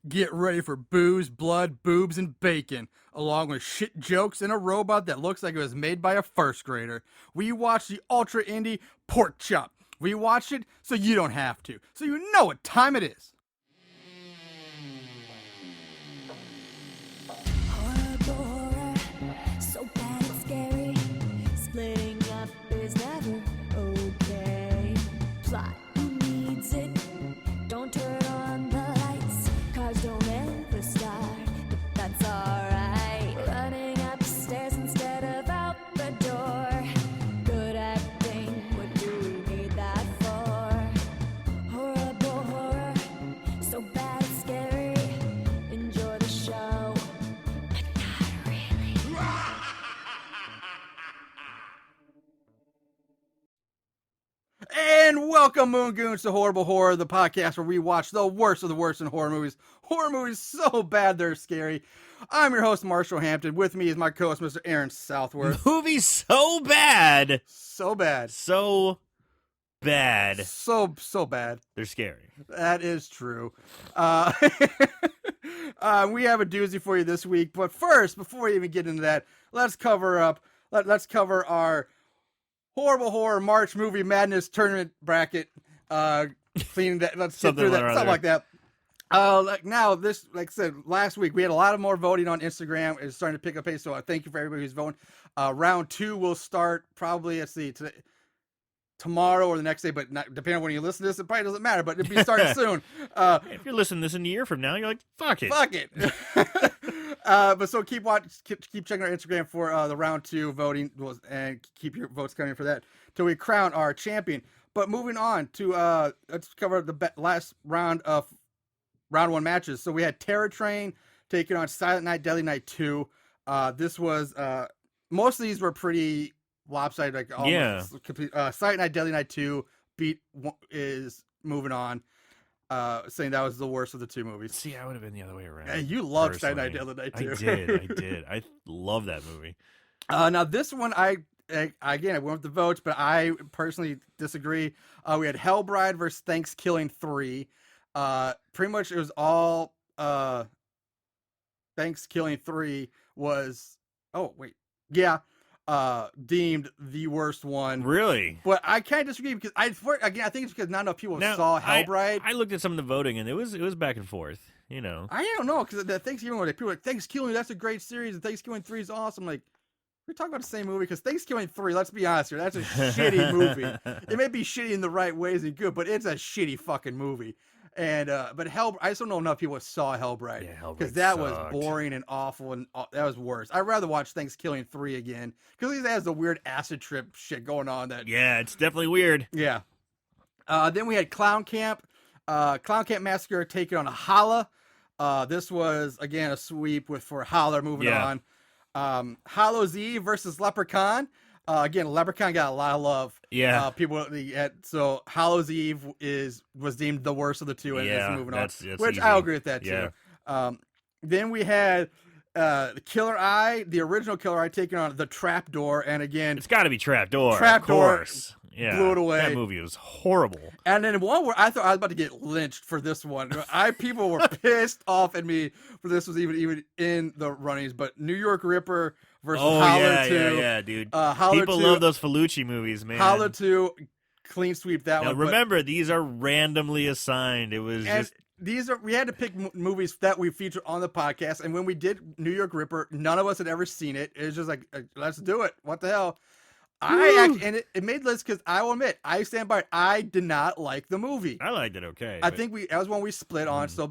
Get ready for booze, blood, boobs, and bacon, along with shit jokes and a robot that looks like it was made by a first grader. We watch the ultra indie Porkchop. We watch it so you don't have to, so you know what time it is. Horror, so bad it's scary. Splitting up is never okay. Plot, who needs it? Don't turn on the lights. Cars don't ever start, but that's alright. Running upstairs instead of out the door. Good acting, what do we need that for? Horrible horror, so bad it's scary. Enjoy the show, but not really. And welcome, Moon Goons, to Horrible Horror, the podcast where we watch the worst of the worst in horror movies. Horror movies so bad they're scary. I'm your host, Marshall Hampton. With me is my co-host, Mr. Aaron Southworth. Movie so bad. So bad. So bad. So bad. They're scary. That is true. We have a doozy for you this week, but first, before we even get into that, let's cover our Horrible Horror March Movie Madness Tournament bracket. Cleaning that. Let's get through that. Something like that. Like I said, last week we had a lot of more voting on Instagram. It's starting to pick up pace, so thank you for everybody who's voting. Round 2 will start probably today, tomorrow or the next day, but not, depending on when you listen to this, it probably doesn't matter, but it'll be starting soon. If you're listening to this in a year from now, you're like, fuck it. Fuck it. But so keep checking our Instagram for the round 2 voting, and keep your votes coming for that till we crown our champion. But moving on to let's cover the last round of round 1 matches. So we had Terror Train taking on Silent Night, Deadly Night 2. This was most of these were pretty lopsided, like almost complete. Silent Night, Deadly Night 2 is moving on. Saying that was the worst of the 2 movies. See, I would have been the other way around. Hey, you love Silent Night, Deadly Night 2. I did. I love that movie. Now this one, I went with the votes, but I personally disagree. We had Hellbride versus Thanksgiving 3. Pretty much it was all Thanksgiving 3 was deemed the worst one. Really? But I can't disagree because I think it's because not enough people saw Hellbride. I looked at some of the voting and it was back and forth. You know, I don't know because the Thanksgiving one, people are like Thanksgiving, that's a great series, and Thanksgiving 3 is awesome. Like, we're talking about the same movie because Thanksgiving 3, let's be honest here, that's a shitty movie. It may be shitty in the right ways and good, but it's a shitty fucking movie. And but I just don't know enough people saw Hellbride. Yeah, Hellbride because that sucked. was boring and awful, and that was worse. I'd rather watch Thanksgiving 3 again because at least it has the weird acid trip shit going on. Yeah, it's definitely weird. Yeah. Then we had Clown Camp Massacre taking on Holla. This was again a sweep for Holler moving on. Hallows Eve versus Leprechaun. Again, Leprechaun got a lot of love. Yeah. So Hallows Eve was deemed the worst of the 2 and is moving on. That's which easy. I'll agree with that Yeah. too. Then we had the Killer Eye, the original Killer Eye, taking on the Trapdoor, and again, It's got to be Trapdoor. Trapdoor Of course. Yeah. blew it away. That movie was horrible. and then one where I thought I was about to get lynched for this one. People were pissed off at me for this was even in the runnings, but New York Ripper versus Howler 2. Yeah, dude. Howler People 2, love those Felucci movies, man. Howler 2, clean sweep that Now, one. remember, these are randomly assigned. It was just We had to pick movies that we featured on the podcast, and when we did New York Ripper, none of us had ever seen it. It was just like, let's do it. What the hell? It made lists because I will admit, I stand by it. I did not like the movie. I liked it okay. I think that was one we split on, so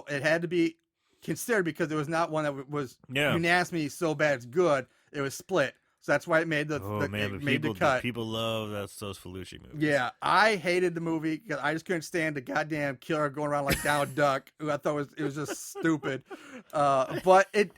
it had to be considered because it was not one that was unanimously so bad it's good. It was split, so that's why it made the cut. People love those Felucci movies. Yeah, I hated the movie because I just couldn't stand the goddamn killer going around like Donald Duck, who I thought it was just stupid. But it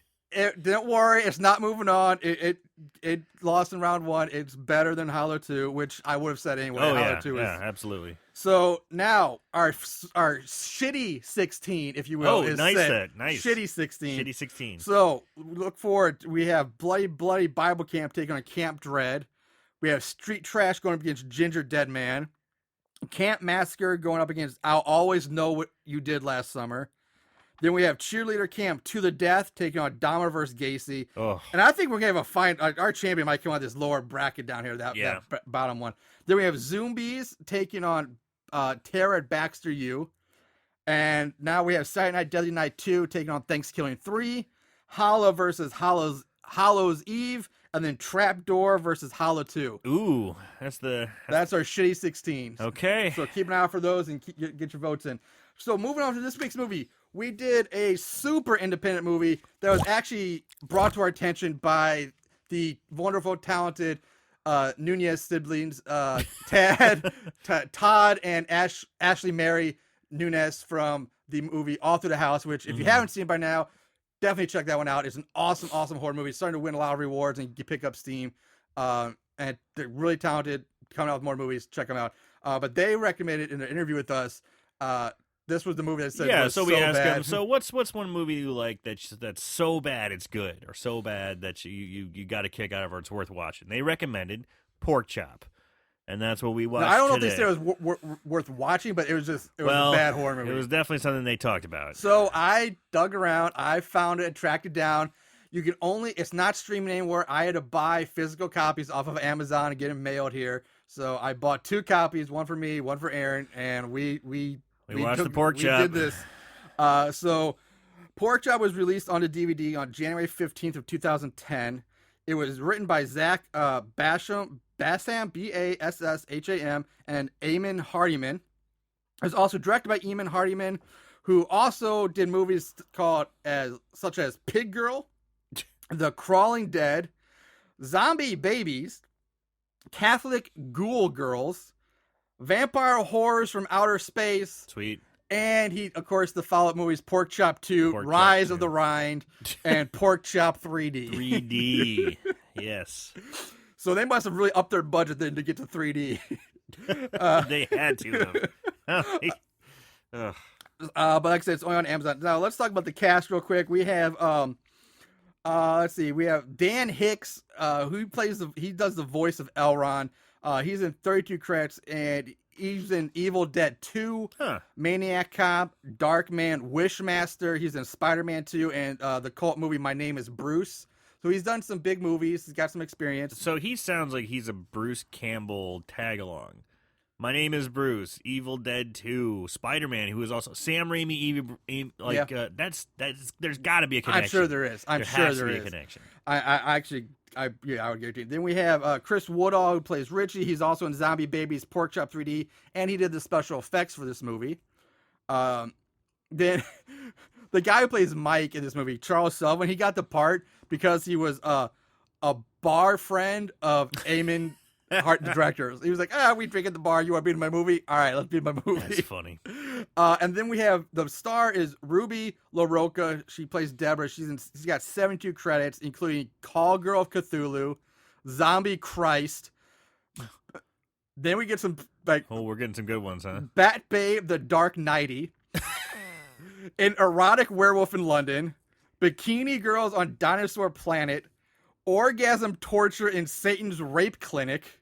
don't worry, it's not moving on. It lost in round 1. It's better than Howler 2, which I would have said anyway. Oh Howler 2 yeah, absolutely. So now our shitty 16, if you will, is nice set. set. Nice. Shitty 16. Shitty 16. So look forward. We have Bloody Bible Camp taking on Camp Dread. We have Street Trash going up against Ginger Dead Man. Camp Massacre going up against I'll Always Know What You Did Last Summer. Then we have Cheerleader Camp to the Death taking on Dahmer versus Gacy. Oh, And I think we're going to have a fine. Our champion might come out this lower bracket down here, that bottom one. Then we have Zombies taking on Tara at Baxter U. And now we have Saturday Night Deadly Night 2 taking on Thanksgiving 3. Holla versus Hollow's Eve. And then Trapdoor versus Hollow 2. ooh, that's our shitty 16s. okay. So keep an eye out for those and get your votes in. So moving on to this week's movie, we did a super independent movie that was actually brought to our attention by the wonderful, talented Nunez siblings, Todd and Ashley Mary Nunez from the movie All Through the House, which if you haven't seen it by now, definitely check that one out. It's an awesome, awesome horror movie. It's starting to win a lot of rewards and you pick up steam. And they're really talented, coming out with more movies. Check them out. But they recommended in an interview with us, this was the movie that said was so we asked bad. him, so what's one movie you like that's so bad it's good, or so bad that you got a kick out of, or it's worth watching? They recommended Porkchop, and that's what we watched. Now, I don't know today. if they said it was worth watching, but it was a bad horror movie. It was definitely something they talked about. So I dug around, I found it, tracked it down. It's not streaming anywhere. I had to buy physical copies off of Amazon and get them mailed here. So I bought 2 copies, one for me, one for Aaron, and we watched the Porkchop. We did this. So Porkchop was released on the DVD on January 15th of 2010. It was written by Zach Bassam, Bassham, and Eamon Hardiman. It was also directed by Eamon Hardiman, who also did movies such as Pig Girl, The Crawling Dead, Zombie Babies, Catholic Ghoul Girls, Vampire Horrors from Outer Space. Sweet. And of course, the follow-up movies Porkchop 2, Rise of the Rind, and Porkchop 3D. 3D. Yes. So they must have really upped their budget then to get to 3D. They had to have. But like I said, it's only on Amazon. Now, let's talk about the cast real quick. We have, let's see, we have Dan Hicks, who he does the voice of Elron. He's in 32 credits, and he's in Evil Dead 2, Maniac Cop, Darkman, Wishmaster. He's in Spider-Man 2, and the cult movie My Name is Bruce. So he's done some big movies. He's got some experience. So he sounds like he's a Bruce Campbell tag-along. My Name is Bruce, Evil Dead 2, Spider-Man, who is also Sam Raimi. There's got to be a connection. I'm sure there is. There has to be a connection. I would guarantee it. Then we have Chris Woodall, who plays Richie. He's also in Zombie Babies, Porkchop 3D, and he did the special effects for this movie. Then the guy who plays Mike in this movie, Charles Sullivan, he got the part because he was a bar friend of Eamon Hart, the director. He was like, we drink at the bar. You want to be in my movie? All right, let's be in my movie. That's funny. And then we have the star is Ruby LaRocca. She plays Deborah. She's got 72 credits, including Call Girl of Cthulhu, Zombie Christ. Then we get some we're getting some good ones, huh? Bat Babe, the Dark Nighty, An Erotic Werewolf in London, Bikini Girls on Dinosaur Planet, Orgasm Torture in Satan's Rape Clinic.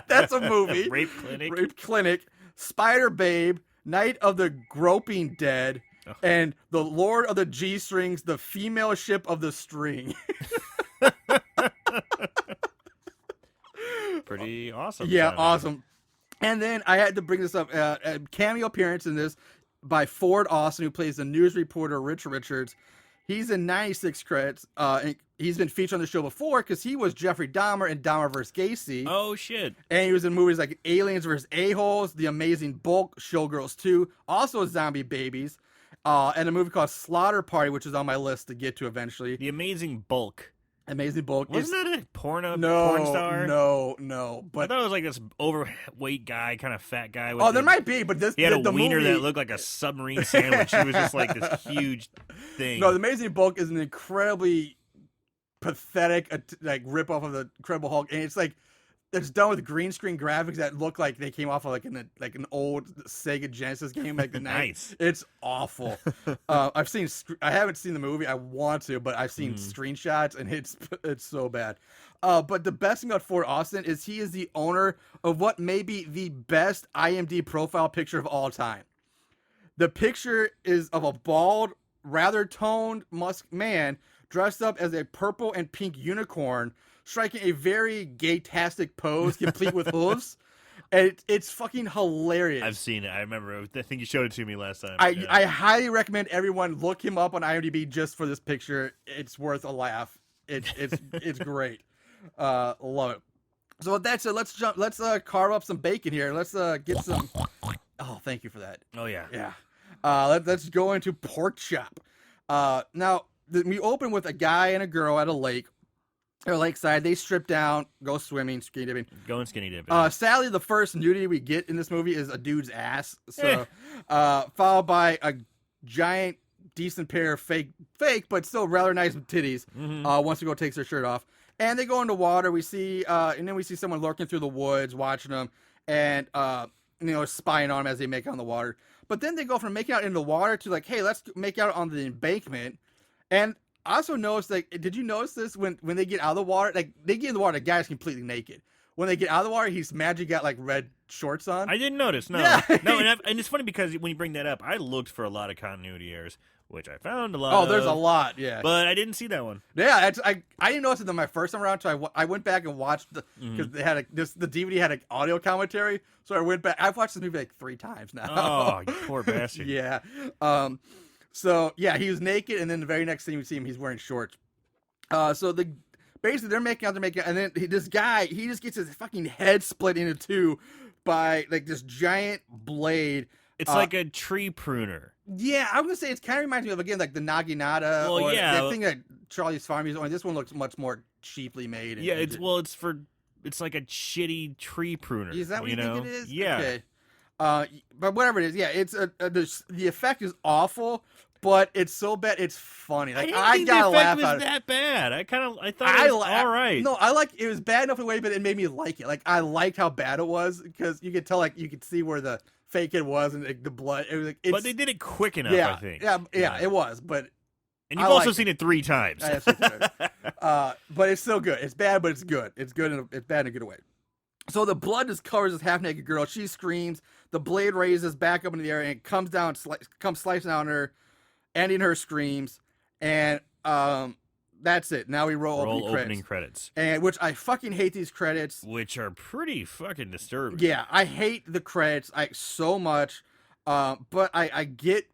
That's a movie. Rape Clinic. Rape Clinic. Spider Babe, Night of the Groping Dead, and The Lord of the G-Strings, the Female Ship of the String. Pretty awesome. Yeah, awesome. And then I had to bring this up. A cameo appearance in this by Ford Austin, who plays the news reporter Rich Richards. He's in 96 credits. And he's been featured on the show before because he was Jeffrey Dahmer in Dahmer vs. Gacy. Oh, shit. And he was in movies like Aliens vs. A-Holes, The Amazing Bulk, Showgirls 2, also Zombie Babies, and a movie called Slaughter Party, which is on my list to get to eventually. The Amazing Bulk. Amazing Bulk. Wasn't that a porn star? No. But I thought it was like this overweight guy, kind of fat guy. There might be, but he had a wiener movie... that looked like a submarine sandwich. He was just like this huge thing. No, The Amazing Bulk is an incredibly pathetic rip-off of the Incredible Hulk, and it's done with green screen graphics that look like they came off of an old Sega Genesis game like the Nice. 90s. It's awful. I haven't seen the movie. I want to, but I've seen screenshots and it's so bad. But the best thing about Ford Austin is he is the owner of what may be the best IMDb profile picture of all time. The picture is of a bald, rather toned man dressed up as a purple and pink unicorn, striking a very gay-tastic pose, complete with hooves. And it's fucking hilarious. I've seen it. I remember. I think you showed it to me last time. I highly recommend everyone look him up on IMDb just for this picture. It's worth a laugh. It's great. Love it. So with that said, let's carve up some bacon here. Let's get some. Oh, thank you for that. Oh yeah. Yeah. Let's go into Porkchop. Now we open with a guy and a girl at a lake. They're lakeside. They strip down, go swimming, skinny dipping. Going skinny dipping. Sadly, the first nudity we get in this movie is a dude's ass. So, followed by a giant, decent pair of fake, but still rather nice titties. Once the girl takes her shirt off, and they go into water. We see, and then we see someone lurking through the woods, watching them, and spying on them as they make out in the water. But then they go from making out in the water to like, hey, let's make out on the embankment, and I also noticed, like, did you notice this when they get out of the water? Like, they get in the water, the guy's completely naked. When they get out of the water, he's magically got, like, red shorts on. I didn't notice, no. Yeah. No, and it's funny because when you bring that up, I looked for a lot of continuity errers, which I found a lot Oh, there's a lot, yeah. But I didn't see that one. Yeah, I didn't notice it the my first time around, so I went back and watched, because they had the DVD had an audio commentary, so I went back. I've watched this movie, like, 3 times now. Oh, you poor bastard. Yeah. So yeah, he was naked, and then the very next thing we see him, he's wearing shorts. So basically they're making out, and then this guy, he just gets his fucking head split into two by like this giant blade. It's like a tree pruner. Yeah, I was gonna say it kind of reminds me of again like the Naginata. Well, or yeah, that thing that Charlie's Farm used. Only this one looks much more cheaply made. Yeah, it's like a shitty tree pruner. Is that what you think it is? Yeah. Okay. But whatever it is, yeah, it's the effect is awful, but it's so bad it's funny. Like I didn't think gotta the effect laugh was at it. that bad. I thought it was all right. No, it was bad enough in a way, but it made me like it. Like I liked how bad it was because you could tell, like you could see where the fake it was and like, the blood. It was like, but they did it quick enough. Yeah, I think. Yeah, it was. But and you've also seen it 3 times. But it's still good. It's bad, but it's good. It's good. It's bad in a good way. So the blood just covers this half-naked girl. She screams. The blade raises back up into the air and it comes down, comes slicing down her, ending her screams. And that's it. Now we roll opening credits. And which I fucking hate these credits, which are pretty fucking disturbing. Yeah, I hate the credits so much. But I get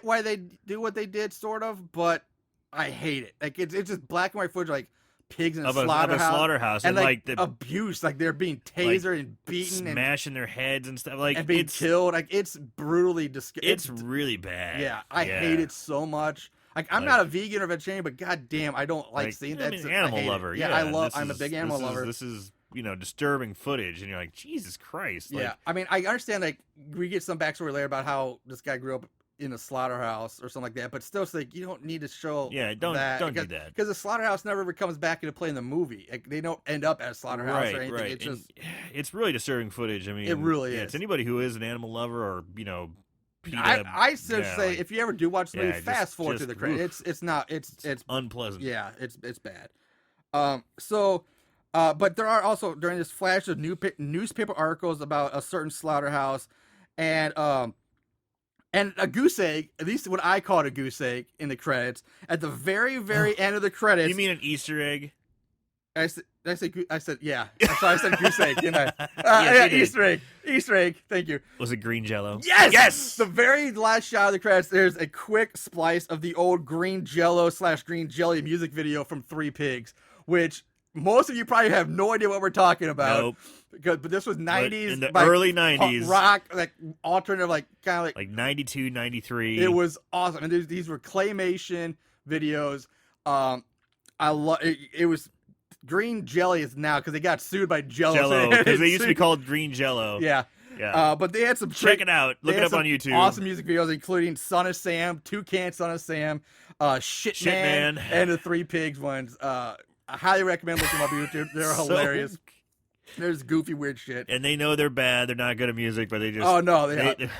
why they do what they did, sort of. But I hate it. Like it's just black and white footage, like pigs in a slaughterhouse, and like the abuse, like they're being tasered and beaten, smashing their heads and stuff, like and being killed. Like it's brutally disgusting. It's really bad. Yeah, I hate it so much. Like I'm not a vegan or vegetarian, but goddamn, I don't like seeing that. I'm an animal lover. Yeah, I'm a big animal lover. This is disturbing footage, and you're like, Jesus Christ. Yeah, like, I mean, I understand. Like we get some backstory later about how this guy grew up in a slaughterhouse or something like that, but still, it's like you don't need to show. Yeah, don't do that because the slaughterhouse never ever comes back into play in the movie. Like, they don't end up at a slaughterhouse or anything. Right. It's just it's really disturbing footage. I mean, it really is. It's anybody who is an animal lover or I say if you ever do watch the movie, fast forward through the credits. It's unpleasant. Yeah, it's bad. But there are also during this flash of newspaper articles about a certain slaughterhouse, and a goose egg, at least what I call it a goose egg in the credits, at the very, very end of the credits. You mean an Easter egg? I said, yeah. I said goose egg, didn't I? Yeah, Easter egg. Thank you. Was it green Jello? Yes! The very last shot of the credits, there's a quick splice of the old green Jello / green jelly music video from Three Pigs, which most of you probably have no idea what we're talking about. Nope. But this was 90s. In the early 90s. Rock, like alternative, like kind of like 92, 93. It was awesome. And these were claymation videos. I love it. It was green jelly is now because they got sued by Jello. Because they used to be called green Jello. Yeah. Yeah. But they had some. Check it out. Look it up on YouTube. Awesome music videos, including Son of Sam, Toucan Son of Sam, Shit Man, and the Three Pigs ones. I highly recommend looking them up on YouTube. They're hilarious. There's goofy, weird shit. And they know they're bad. They're not good at music, but they just... Oh, no.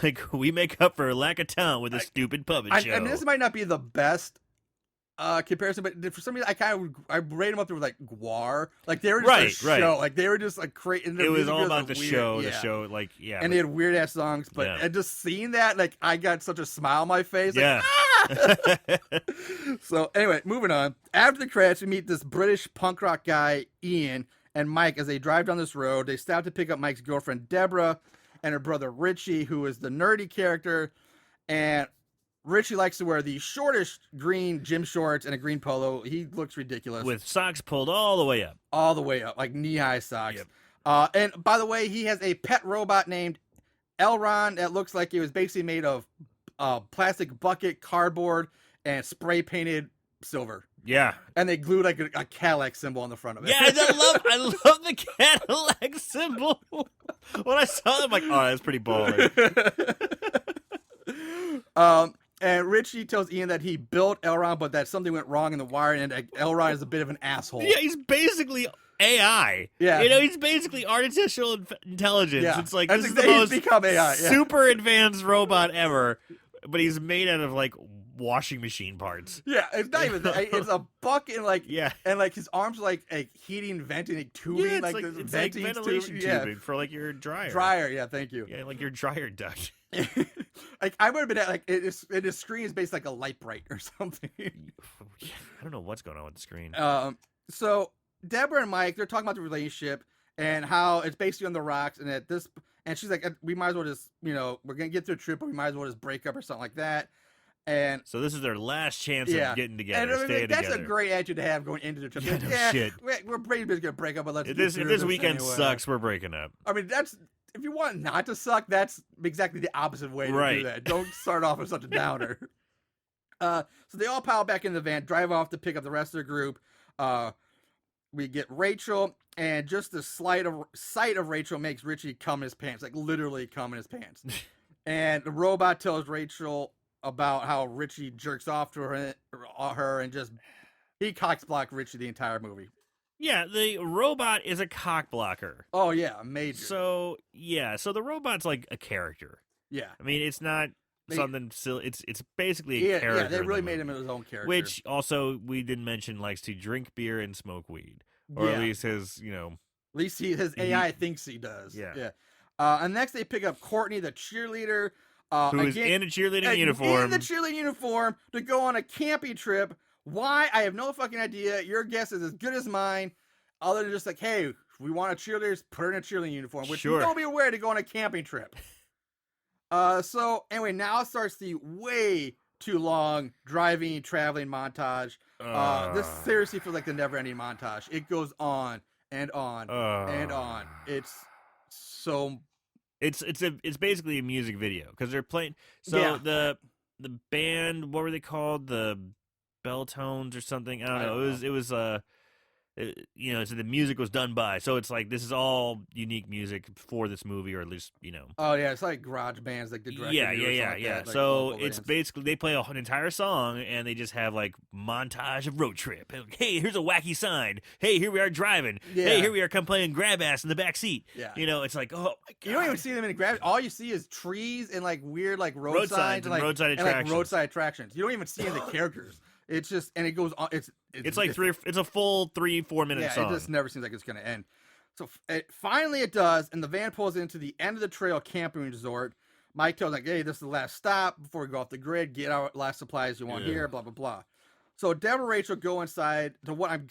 Like, we make up for a lack of talent with a stupid puppet show. And this might not be the best comparison, but for some reason I rate them up there with like Guar. Like they were just a show. Like they were just like creating. It was all about the weird, show. yeah. The show, like and they had weird ass songs. But and just seeing that, like I got such a smile on my face. Like, So anyway, moving on. After the credits, we meet this British punk rock guy Ian and Mike as they drive down this road. They stop to pick up Mike's girlfriend Deborah and her brother Richie, who is the nerdy character, and Richie likes to wear the shortest green gym shorts and a green polo. He looks ridiculous. With socks pulled all the way up. All the way up, like knee-high socks. Yep. And by the way, he has a pet robot named Elron that looks like it was basically made of plastic bucket, cardboard, and spray-painted silver. Yeah. And they glued like a Cadillac symbol on the front of it. Yeah, I love the Cadillac symbol. When I saw it, I'm like, oh, that's pretty baller. And Richie tells Ian that he built Elron, but that something went wrong in the wiring, and Elron is a bit of an asshole. Yeah, he's basically AI. Yeah. You know, he's basically artificial intelligence. Yeah. It's like, this is is the most become AI. Yeah. super advanced robot ever, but he's made out of, like, washing machine parts. Yeah, it's not even that. It's a bucket and like yeah, and like his arms are like heating, venting, like tubing, yeah, like it's venting like ventilation tubing for like your dryer. Dryer, yeah, thank you. Yeah, like your dryer duct. Like I would have been at like it screen is based like a light bright or something. I don't know what's going on with the screen. So Deborah and Mike, they're talking about the relationship and how it's basically on the rocks, and and she's like, we might as well just, we're gonna get through a trip, but we might as well just break up or something like that. And so this is their last chance of getting together. And staying that's together. a great attitude to have going into the trip. Yeah, no shit. We're pretty much gonna break up, but if this weekend anyway. Sucks, we're breaking up. I mean, if you want not to suck, that's exactly the opposite way to do that. Don't start off with such a downer. So they all pile back in the van, drive off to pick up the rest of the group. We get Rachel, and just the sight of Rachel makes Richie cum in his pants, like literally cum in his pants. And the robot tells Rachel about how Richie jerks off to her and just he cocks block Richie the entire movie. Yeah, the robot is a cock blocker. Oh yeah, major. So the robot's like a character. Yeah, I mean it's not something silly. It's basically a character. Yeah, they really made him his own character. Which also we didn't mention likes to drink beer and smoke weed, or at least his At least his AI thinks he does. Yeah. And next they pick up Courtney, the cheerleader. Who is in a cheerleading uniform. In the cheerleading uniform to go on a camping trip. Why? I have no fucking idea. Your guess is as good as mine. Other than just like, hey, we want a cheerleader, put her in a cheerleading uniform, which you don't be aware to go on a camping trip. So anyway, now starts the way too long traveling montage. This seriously feels like the never-ending montage. It goes on and on and on. It's so. It's basically a music video because they're playing. So the band, what were they called? The Belltones or something? I don't know. It was so the music was done by. So it's like this is all unique music for this movie, or at least Oh yeah, it's like garage bands, like the director. Yeah. Like so it's basically they play an entire song and they just have like montage of road trip. Hey, here's a wacky sign. Hey, here we are driving. Yeah. Hey, here we are playing grab ass in the back seat. Yeah. It's like, oh my God. You don't even see them in the grab. All you see is trees and like weird like road signs and roadside attractions. Like roadside attractions. You don't even see the characters. It's just, and it goes on. It's like it's a full 3-4 minute song. It just never seems like it's going to end. So finally it does, and the van pulls into the end of the trail camping resort. Mike tells like, hey, this is the last stop before we go off the grid. Get our last supplies you want here, blah, blah, blah. So Deborah and Rachel go inside to what I'm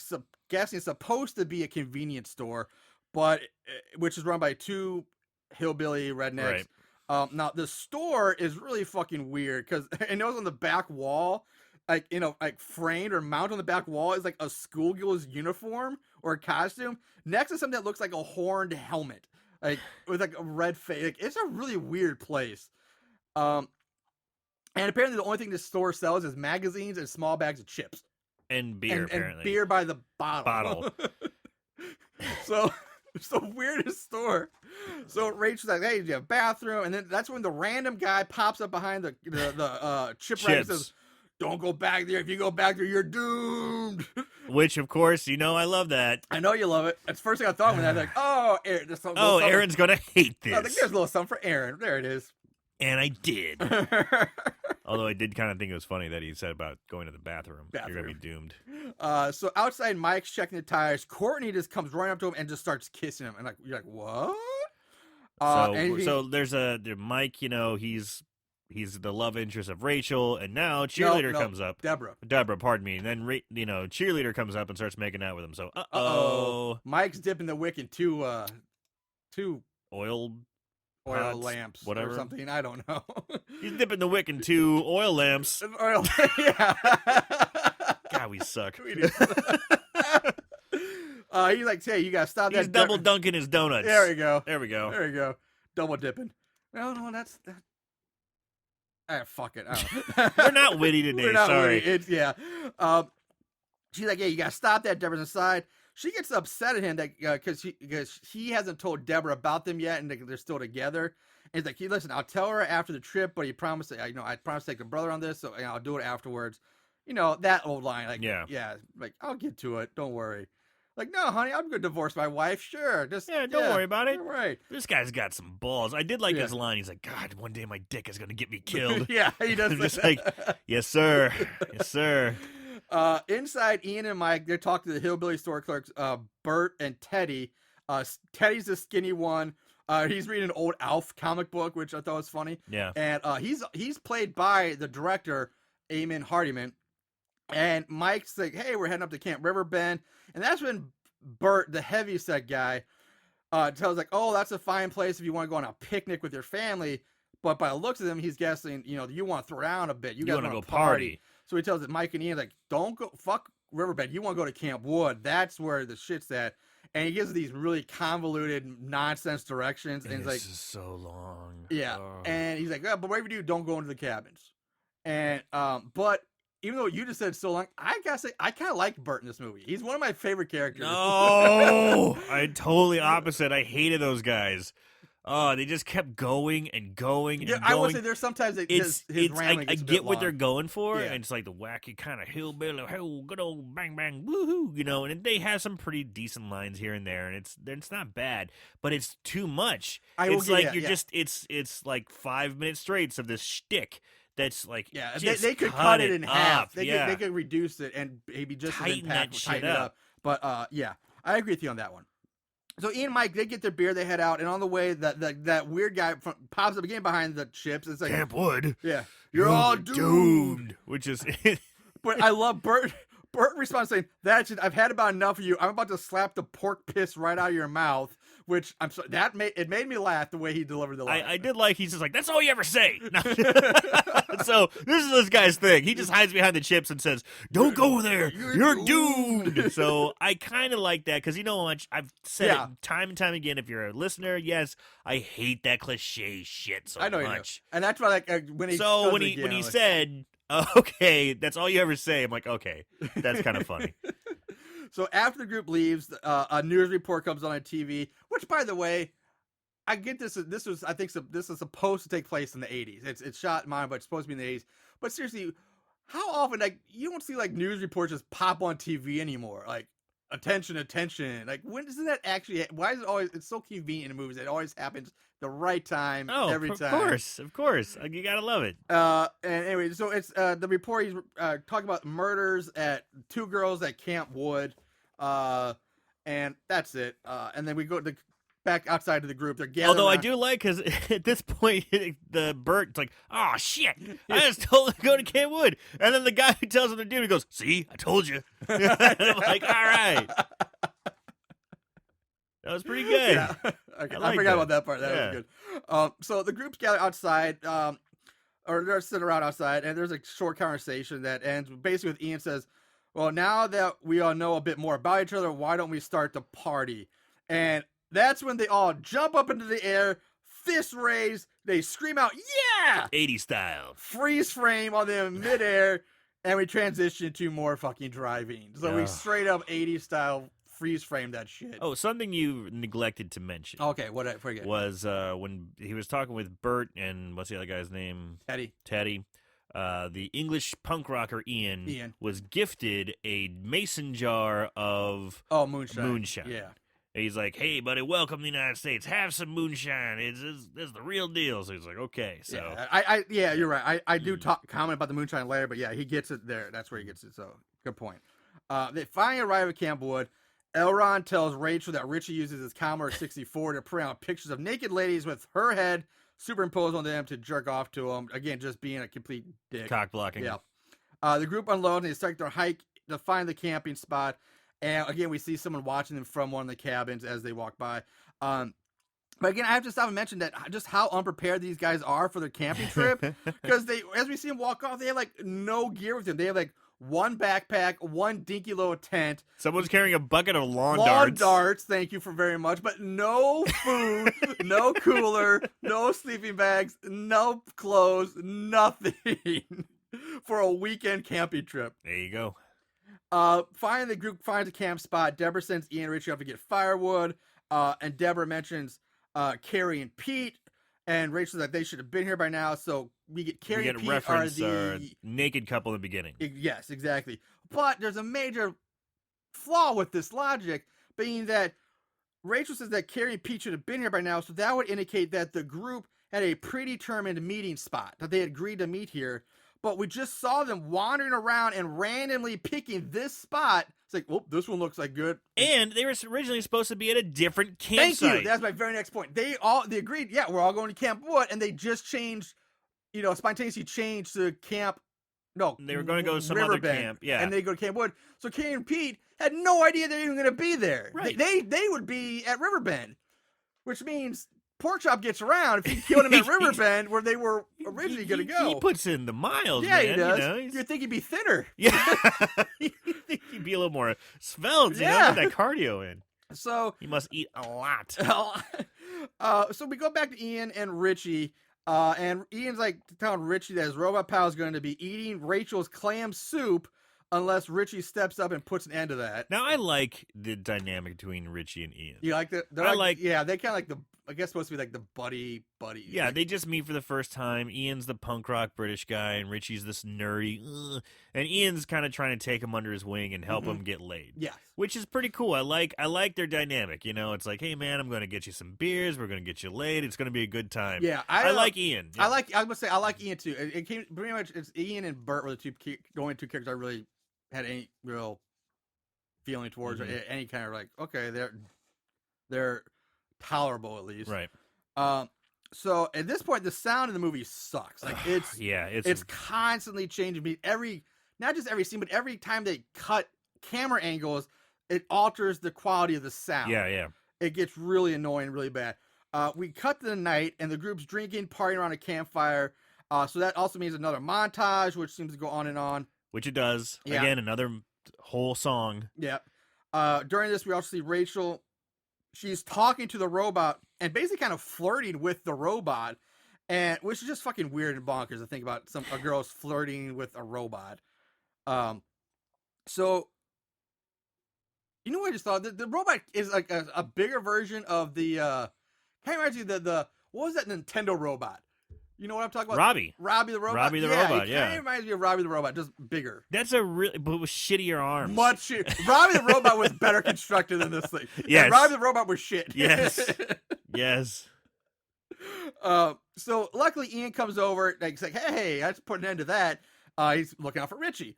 guessing is supposed to be a convenience store, but which is run by two hillbilly rednecks. Right. Now, the store is really fucking weird because it knows on the back wall, like framed or mounted on the back wall is like a schoolgirl's uniform or a costume next to something that looks like a horned helmet, like with like a red face. Like, it's a really weird place. And apparently the only thing this store sells is magazines and small bags of chips and beer. And beer by the bottle. So it's the weirdest store. So Rachel's like, hey, do you have a bathroom? And then that's when the random guy pops up behind the chip rack and says, don't go back there. If you go back there, you're doomed. Which, of course, I love that. I know you love it. That's the first thing I thought when I was like, oh, Aaron. Aaron's going to hate this. I think there's a little something for Aaron. There it is. And I did. Although I did kind of think it was funny that he said about going to the bathroom. You're going to be doomed. So outside, Mike's checking the tires. Courtney just comes running up to him and just starts kissing him. And you're like, what? So there's Mike, he's the love interest of Rachel, and now cheerleader comes up. Deborah, pardon me. And then cheerleader comes up and starts making out with him. So Mike's dipping the wick in two oil lamps, whatever, or something. I don't know. He's dipping the wick in 2 oil lamps. Yeah. God, we suck. He's like, hey, you gotta stop that. He's double dunking his donuts. There we go. There we go. Double dipping. No, that's that. Fuck it. We're not witty today. Sorry. Witty. She's like, yeah, you gotta stop that. Deborah's inside. She gets upset at him that because he hasn't told Deborah about them yet, and they're still together. And he's like, listen, I'll tell her after the trip, but he promised that I promised to take the brother on this, so I'll do it afterwards. That old line, like, yeah, like I'll get to it. Don't worry. Like, no, honey, I'm gonna divorce my wife. Sure, don't worry about it. Right. This guy's got some balls. I did like his line. He's like, God, one day my dick is gonna get me killed. Yeah, he does. I'm just like, yes, sir, yes, sir. Inside, Ian and Mike, they're talking to the hillbilly store clerks, Bert and Teddy. Teddy's the skinny one. He's reading an old Alf comic book, which I thought was funny. Yeah. And he's played by the director, Eamon Hardiman. And Mike's like, hey, we're heading up to Camp Riverbend. And that's when Bert, the heavyset guy, tells like, oh, that's a fine place if you want to go on a picnic with your family. But by the looks of him, he's guessing, you want to throw around a bit. You guys want to go party. So he tells Mike and Ian, like, don't go, fuck Riverbend. You want to go to Camp Wood. That's where the shit's at. And he gives these really convoluted nonsense directions. And he's like, this is so long. Yeah. Oh. And he's like, yeah, but whatever you do, don't go into the cabins. And, but even though you just said so long, I gotta say, I kind of like Bert in this movie. He's one of my favorite characters. No, I totally opposite. I hated those guys. Oh, they just kept going and going and going. I would say there's sometimes his rambling I gets a get bit what long. they're going for, Yeah. and it's like the wacky kind of hillbilly, good old bang bang woohoo, and they have some pretty decent lines here and there, and it's not bad, but it's too much. It's like 5 minute straights of this shtick. That's like, they could cut it in half. They yeah. could reduce it and maybe just tighten that shit up. But yeah, I agree with you on that one. So Ian and Mike, they get their beer, they head out, and on the way, that weird guy pops up again behind the chips. It's like, Camp Wood. Yeah, you're all doomed. Which is, but I love Bert. Bert responds saying, "That's it. I've had about enough of you. I'm about to slap the pork piss right out of your mouth." Which I'm sorry, it made me laugh the way he delivered the line. I did like, he's just like, that's all you ever say. So this is this guy's thing. He just hides behind the chips and says, don't go there. You're doomed. So I kind of like that because you know how much I've said it time and time again. If you're a listener, yes, I hate that cliche shit so much. I know you do. And that's why when he said, okay, that's all you ever say. I'm like, okay, that's kind of funny. So after the group leaves, a news report comes on TV. Which, by the way, I get this. This is supposed to take place in the 80s. It's shot in mine, but it's supposed to be in the 80s. But seriously, how often you don't see like news reports just pop on TV anymore? Like attention. Like when doesn't that actually? Why is it always? It's so convenient in movies. It always happens the right time every time. Of course, you gotta love it. And anyway, so it's the report. He's talking about murders at 2 girls at Camp Wood. And that's it. And then we go back outside to the group. They're gathering. Although I do like, because at this point, the Bert's like, oh, shit, I just told him to go to Camp Wood. And then the guy who tells him to do it, he goes, see, I told you. And I'm like, all right. That was pretty good. Yeah. Okay. I forgot about that part. That was good. So the group's gathered outside, or they're sitting around outside, and there's a short conversation that ends basically with Ian says, well, now that we all know a bit more about each other, why don't we start the party? And that's when they all jump up into the air, fists raised, they scream out, yeah! 80 style. Freeze frame on them midair, and we transition to more fucking driving. So we straight up 80 style freeze frame that shit. Oh, something you neglected to mention. Okay, what I forget. Was when he was talking with Bert and what's the other guy's name? Teddy. The English punk rocker Ian was gifted a mason jar of moonshine. Yeah. And he's like, "Hey, buddy, welcome to the United States. Have some moonshine. It's the real deal." So he's like, "Okay." So yeah, you're right. I do comment about the moonshine later, but yeah, he gets it there. That's where he gets it. So good point. They finally arrive at Camp Wood. Elron tells Rachel that Richie uses his Commodore 64 to print out pictures of naked ladies with her head superimposed on them to jerk off to them. Again, just being a complete dick. Cock blocking. Yeah. The group unloads and they start their hike to find the camping spot. And again, we see someone watching them from one of the cabins as they walk by. But again, I have to stop and mention that just how unprepared these guys are for their camping trip. Because as we see them walk off, they have like no gear with them. They have like one backpack, one dinky little tent. Someone's carrying a bucket of lawn darts. Thank you for very much. But no food, no cooler, no sleeping bags, no clothes, nothing for a weekend camping trip. There you go. Finally, the group finds a camp spot. Deborah sends Ian and Richie off to get firewood. And Deborah mentions Carrie and Pete. And Rachel's like, they should have been here by now. So we get Carrie and Pete are the naked couple in the beginning. Yes, exactly. But there's a major flaw with this logic, being that Rachel says that Carrie and Pete should have been here by now. So that would indicate that the group had a predetermined meeting spot, that they had agreed to meet here. But we just saw them wandering around and randomly picking this spot. It's like, well, this one looks like good. And they were originally supposed to be at a different campsite. Thank you. That's my very next point. They agreed, yeah, we're all going to Camp Wood, and they just changed, spontaneously changed to Camp. No, they were going to go to some other camp, yeah, and they go to Camp Wood. So Carrie and Pete had no idea they were even going to be there. Right. They would be at Riverbend, which means Porkchop gets around if he killed him at Riverbend, where they were originally going to go. He puts in the miles, yeah, man. He does. You'd think he'd be thinner. Yeah, you'd think he'd be a little more svelte, get that cardio in. So he must eat a lot. So we go back to Ian and Richie, and Ian's like telling Richie that his robot pal is going to be eating Rachel's clam soup unless Richie steps up and puts an end to that. Now, I like the dynamic between Richie and Ian. You like that? Yeah, they kind of like supposed to be like the buddy. Yeah, they just meet for the first time. Ian's the punk rock British guy, and Richie's this nerdy. And Ian's kind of trying to take him under his wing and help him get laid. Yeah, which is pretty cool. I like their dynamic. It's like, hey man, I'm going to get you some beers. We're going to get you laid. It's going to be a good time. Yeah, I like Ian. Yeah. I would say I like Ian too. It came pretty much. It's Ian and Bert were the only two characters I really had any real feeling towards, or any kind of like, okay, they're tolerable at least, right? So at this point, the sound in the movie sucks. Like it's constantly changing. Not just every scene, but every time they cut camera angles, it alters the quality of the sound. Yeah. It gets really annoying, really bad. We cut to the night, and the group's drinking, partying around a campfire. So that also means another montage, which seems to go on and on. Which it does. Yeah. Again, another whole song. Yeah. During this, we also see Rachel. She's talking to the robot and basically kind of flirting with the robot, and which is just fucking weird and bonkers to think about a girl's flirting with a robot. So you know what I just thought? The robot is like a bigger version of the kind of reminds you the what was that Nintendo robot? You know what I'm talking about? Robbie the robot. It kind of reminds me of Robbie the robot, just bigger. That's but with shittier arms. Much shit. Robbie the robot was better constructed than this thing. Yes. And Robbie the robot was shit. Yes. Yes. So luckily Ian comes over, like, he's like, hey, let's put an end to that. He's looking out for Richie.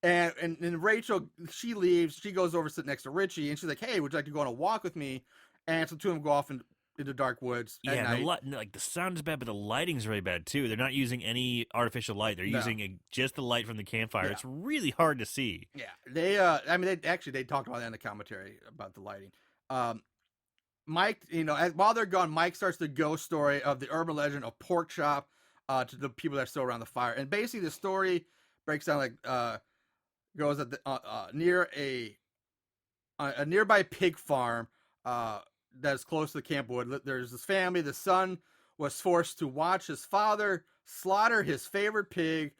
And Rachel, she leaves. She goes over to sit next to Richie, and she's like, hey, would you like to go on a walk with me? And so two of them go off into dark woods at night. The sound is bad, but the lighting's really bad too. They're not using any artificial light. They're using just the light from the campfire. Yeah. It's really hard to see. Yeah, they talked about that in the commentary about the lighting. Mike, while they're gone, Mike starts the ghost story of the urban legend of Porkchop to the people that are still around the fire. And basically, the story breaks down like goes at near a nearby pig farm. That's close to the Camp Wood. There's this family. The son was forced to watch his father slaughter his favorite pig.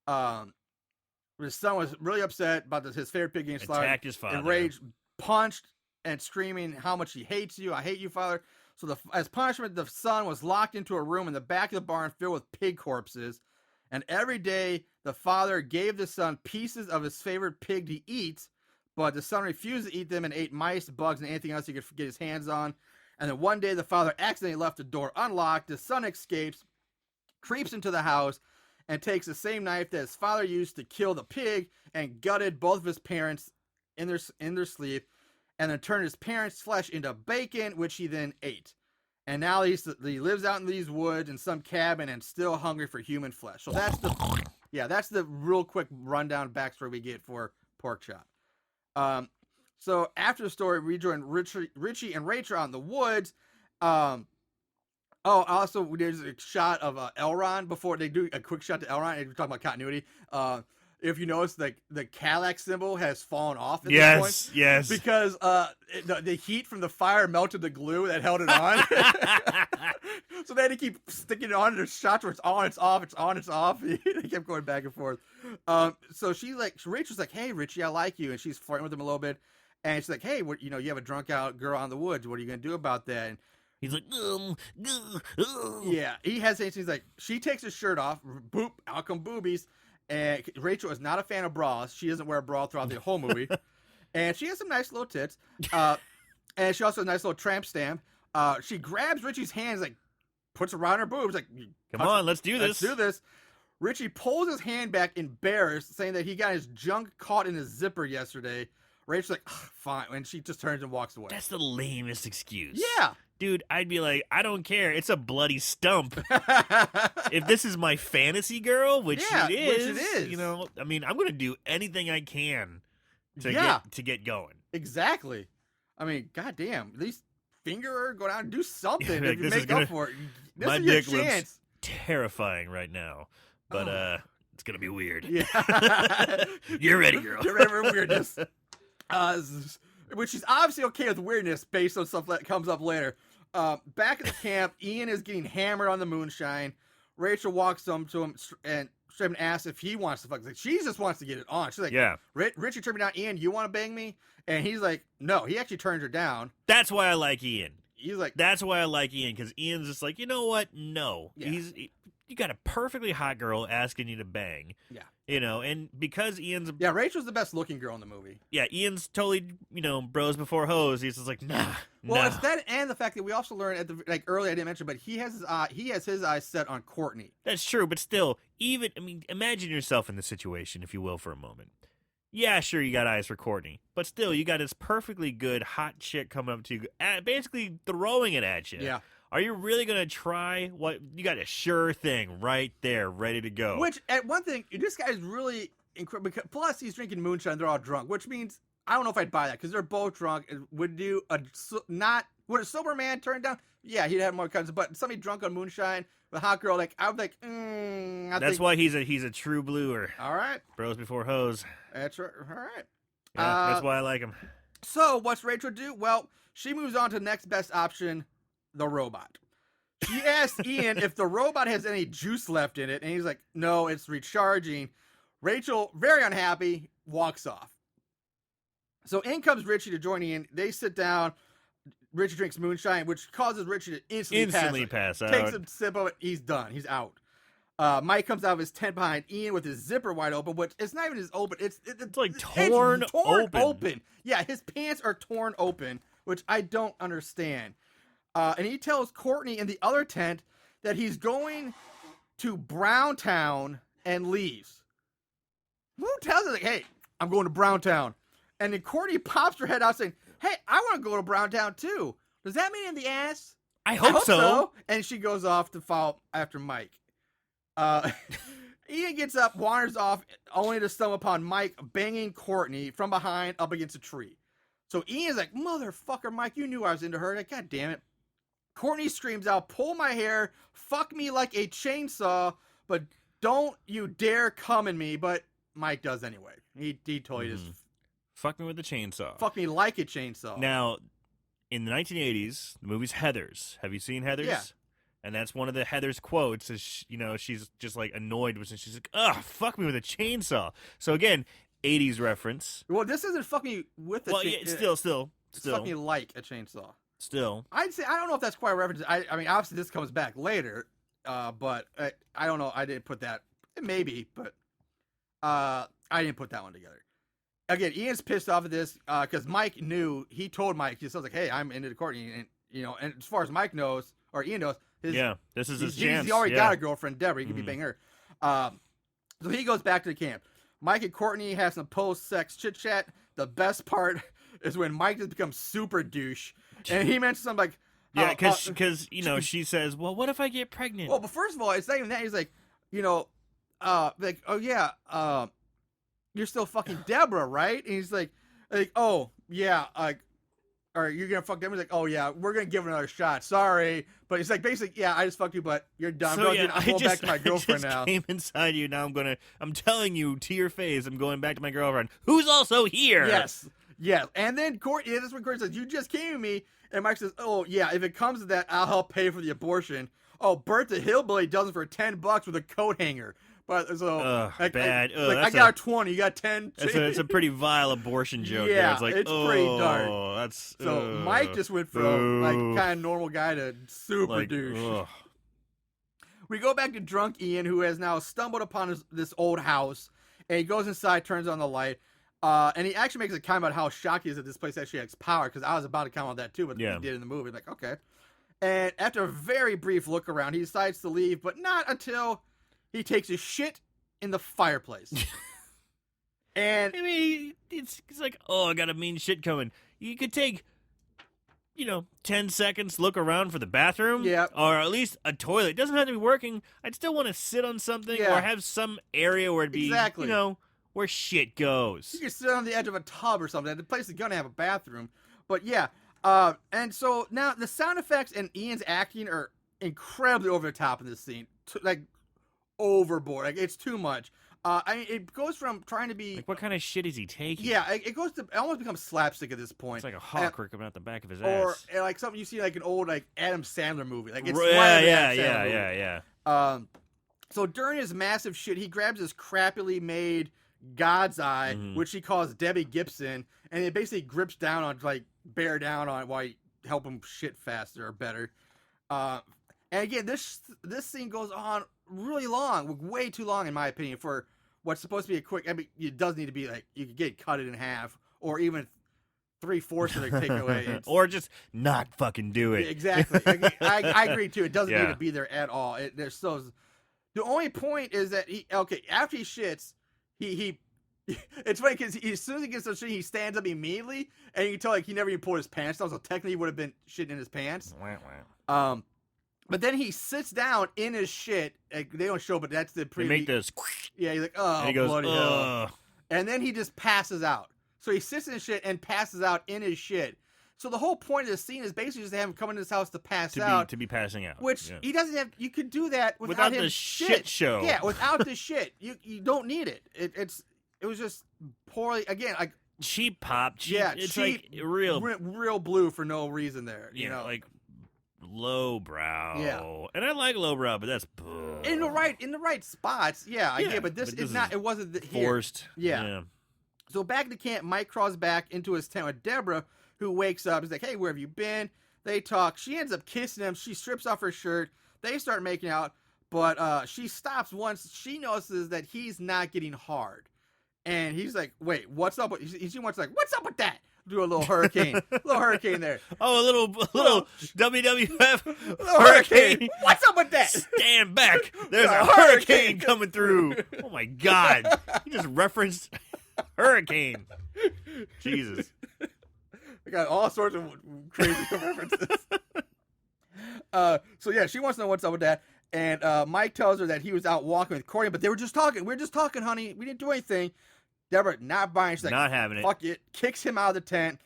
His son was really upset about his favorite pig getting slaughtered. Attacked his father. Enraged, punched, and screaming how much he hates you. I hate you, father. So as punishment, the son was locked into a room in the back of the barn filled with pig corpses. And every day, the father gave the son pieces of his favorite pig to eat, but the son refused to eat them and ate mice, bugs, and anything else he could get his hands on. And then one day, the father accidentally left the door unlocked. The son escapes, creeps into the house, and takes the same knife that his father used to kill the pig and gutted both of his parents in their sleep, and then turned his parents' flesh into bacon, which he then ate. And now he lives out in these woods in some cabin and still hungry for human flesh. So that's the real quick rundown backstory we get for Porkchop. So after the story, we join Richie and Rachel out in the woods. Also, there's a shot of Elron before they do a quick shot to Elron. And we're talking about continuity. If you notice, the Cadillac symbol has fallen off at this point. Yes. Because the heat from the fire melted the glue that held it on. So they had to keep sticking it on. There's shots where it's on, it's off, it's on, it's off. They kept going back and forth. So Rachel's like, "Hey, Richie, I like you," and she's flirting with him a little bit. And she's like, "Hey, you have a drunk out girl out in the woods. What are you gonna do about that?" And he's like, yeah, he hesitates. He's like, she takes his shirt off. Boop, out come boobies. And Rachel is not a fan of bras. She doesn't wear a bra throughout the whole movie. And she has some nice little tits. And she also has a nice little tramp stamp. She grabs Richie's hands, like, puts it around her boobs, like, come on, let's do this. Let's do this. Richie pulls his hand back, embarrassed, saying that he got his junk caught in his zipper yesterday. Rachel's like, fine. And she just turns and walks away. That's the lamest excuse. Yeah. Dude, I'd be like, I don't care. It's a bloody stump. If this is my fantasy girl, which it is, I mean, I'm going to do anything I can to get going. Exactly. I mean, goddamn, at least finger her, go down and do something Like, if you make up for it. This my is your dick chance. looks terrifying right now, but it's going to be weird. Yeah. You're ready, girl. You're ready for weirdness. Which is obviously okay with weirdness based on stuff that comes up later. Back at the camp, Ian is getting hammered on the moonshine. Rachel walks up to him and asks if he wants to fuck. Like, she just wants to get it on. She's like, yeah. Richie turned me down. Ian, you want to bang me? And he's like, no. He actually turns her down. That's why I like Ian. He's like, that's why I like Ian, because Ian's just like, you know what? No. Yeah. You got a perfectly hot girl asking you to bang. Yeah. And because Ian's... Yeah, Rachel's the best looking girl in the movie. Yeah, Ian's totally, bros before hoes. He's just like, nah. Well, it's that and the fact that we also learned earlier, I didn't mention, but he has his eyes set on Courtney. That's true, but still, imagine yourself in this situation, if you will, for a moment. Yeah, sure, you got eyes for Courtney, but still, you got this perfectly good hot chick coming up to you, basically throwing it at you. Yeah. Are you really going to try what you got? A sure thing right there, ready to go. Which, at one thing, this guy's really incredible. Plus, he's drinking moonshine. They're all drunk, which means I don't know if I'd buy that because they're both drunk. Would a sober man turn down? Yeah, he'd have more kinds of. But somebody drunk on moonshine with a hot girl, like I'm like, that's why he's a true bluer. All right, bros before hoes. That's right. All right. Yeah, that's why I like him. So, what's Rachel do? Well, she moves on to the next best option. The robot. She asks Ian if the robot has any juice left in it, and he's like, no, it's recharging. Rachel, very unhappy, walks off. So in comes Richie to join Ian. They sit down. Richie drinks moonshine, which causes Richie to instantly pass out. Takes a sip of it. He's done. He's out. Mike comes out of his tent behind Ian with his zipper wide open, which it's not even his open. It's like torn open. Yeah, his pants are torn open, which I don't understand. And he tells Courtney in the other tent that he's going to Browntown and leaves. Who tells her, like, hey, I'm going to Browntown? And then Courtney pops her head out saying, hey, I want to go to Browntown too. Does that mean in the ass? I hope so. And she goes off to follow after Mike. Ian gets up, wanders off, only to stumble upon Mike banging Courtney from behind up against a tree. So Ian's like, motherfucker, Mike, you knew I was into her. Like, God damn it. Courtney screams out, pull my hair, fuck me like a chainsaw, but don't you dare come in me. But Mike does anyway. He totally just... Fuck me with a chainsaw. Fuck me like a chainsaw. Now, in the 1980s, the movie's Heathers. Have you seen Heathers? Yeah. And that's one of the Heathers quotes is, she's just like annoyed with it. She's like, ugh, fuck me with a chainsaw. So again, 80s reference. Well, this isn't fuck me with a chainsaw. Well, yeah, still. It's fuck me like a chainsaw. Still. I'd say, I don't know if that's quite a reference. I mean, obviously this comes back later, but I don't know. I didn't put that. Maybe, but I didn't put that one together. again, Ian's pissed off at this because Mike knew. He told Mike, he was like, "Hey, I'm into Courtney," and and as far as Mike knows or Ian knows, this is his chance. He already got a girlfriend, Deborah. He could be banging her. So he goes back to the camp. Mike and Courtney have some post-sex chit chat. The best part is when Mike just becomes super douche, and he mentions something like, "Yeah, because she says, well, what if I get pregnant?" Well, but first of all, it's not even that. He's like, like, oh yeah, you're still fucking Deborah, right? And he's like, oh yeah, or you're gonna fuck Deborah. He's like, oh yeah, we're gonna give it another shot. Sorry, but it's like basically, yeah, I just fucked you, but you're done. So, I'm going back to my girlfriend now. Came inside you. Now I'm telling you to your face, I'm going back to my girlfriend, who's also here. Yes. And then Courtney, that's when Courtney says, you just came to me, and Mike says, oh yeah, if it comes to that, I'll help pay for the abortion. Oh, Bert the hillbilly does it for $10 with a coat hanger. But so bad. I got a 20, you got 10. It's a pretty vile abortion joke. Yeah, it's like, it's pretty dark. That's so Mike just went from like kind of normal guy to super douche. We go back to drunk Ian, who has now stumbled upon this old house, and he goes inside, turns on the light, and he actually makes a comment about how shocked he is that this place actually has power, because I was about to comment on that too, but he did in the movie. Like, okay. And after a very brief look around, he decides to leave, but not until he takes a shit in the fireplace. And I mean, it's like, oh, I got a mean shit coming. You could take, 10 seconds, look around for the bathroom. Yeah. Or at least a toilet. It doesn't have to be working. I'd still want to sit on something or have some area where it'd be, where shit goes. You can sit on the edge of a tub or something. The place is going to have a bathroom. But yeah. And so now the sound effects and Ian's acting are incredibly over the top in this scene. Like, overboard. Like, it's too much. I mean, it goes from trying to be like, what kind of shit is he taking? Yeah, it almost becomes slapstick at this point. It's like a hawk coming out the back of his ass, or like something you see like an old like Adam Sandler movie. Like it's yeah. So during his massive shit, he grabs this crappily made God's eye, which he calls Debbie Gibson, and it basically grips down on bear down on it while you help him shit faster or better. And again, this scene goes on really long, way too long in my opinion for what's supposed to be a quick. I mean, it does need to be like you could get cut it in half, or even 3/4 of the takeaway, or just not fucking do it. Exactly. I agree too. It doesn't need to be there at all. There's so the only point is that after he shits, he it's funny because as soon as he gets some shit, he stands up immediately, and you can tell he never even pulled his pants down, so technically he would have been shitting in his pants. But then he sits down in his shit. Like, they don't show, but that's the pre. They make this. Yeah, he's like, oh, and he goes, bloody hell. And then he just passes out. So he sits in his shit and passes out in his shit. So the whole point of the scene is basically just to have him come into this house to pass out. To be passing out. Which he doesn't have. You could do that without him the shit show. Yeah, without the shit. You don't need it. It was just poorly, again, like. Cheap pop. Cheap. Yeah, it's cheap, like real blue for no reason there. You know, like. Lowbrow. Yeah. And I like lowbrow, but that's in the right spots. Yeah, I get, but this is not. It wasn't forced. Yeah. So back to camp, Mike crawls back into his tent with Deborah, who wakes up. He's like, "Hey, where have you been?" They talk. She ends up kissing him. She strips off her shirt. They start making out, but she stops once she notices that he's not getting hard, and he's like, "Wait, what's up?" She wants like, "What's up with that?" Do a little hurricane, there. Oh, a little WWF hurricane. What's up with that? Stand back! There's a hurricane coming through. Oh my God! You just referenced hurricane. Jesus! I got all sorts of crazy references. So yeah, she wants to know what's up with that, and Mike tells her that he was out walking with Corey, but they were just talking. We were just talking, honey. We didn't do anything. Deborah not buying. She's like, not having it. Fuck it. Kicks him out of the tent.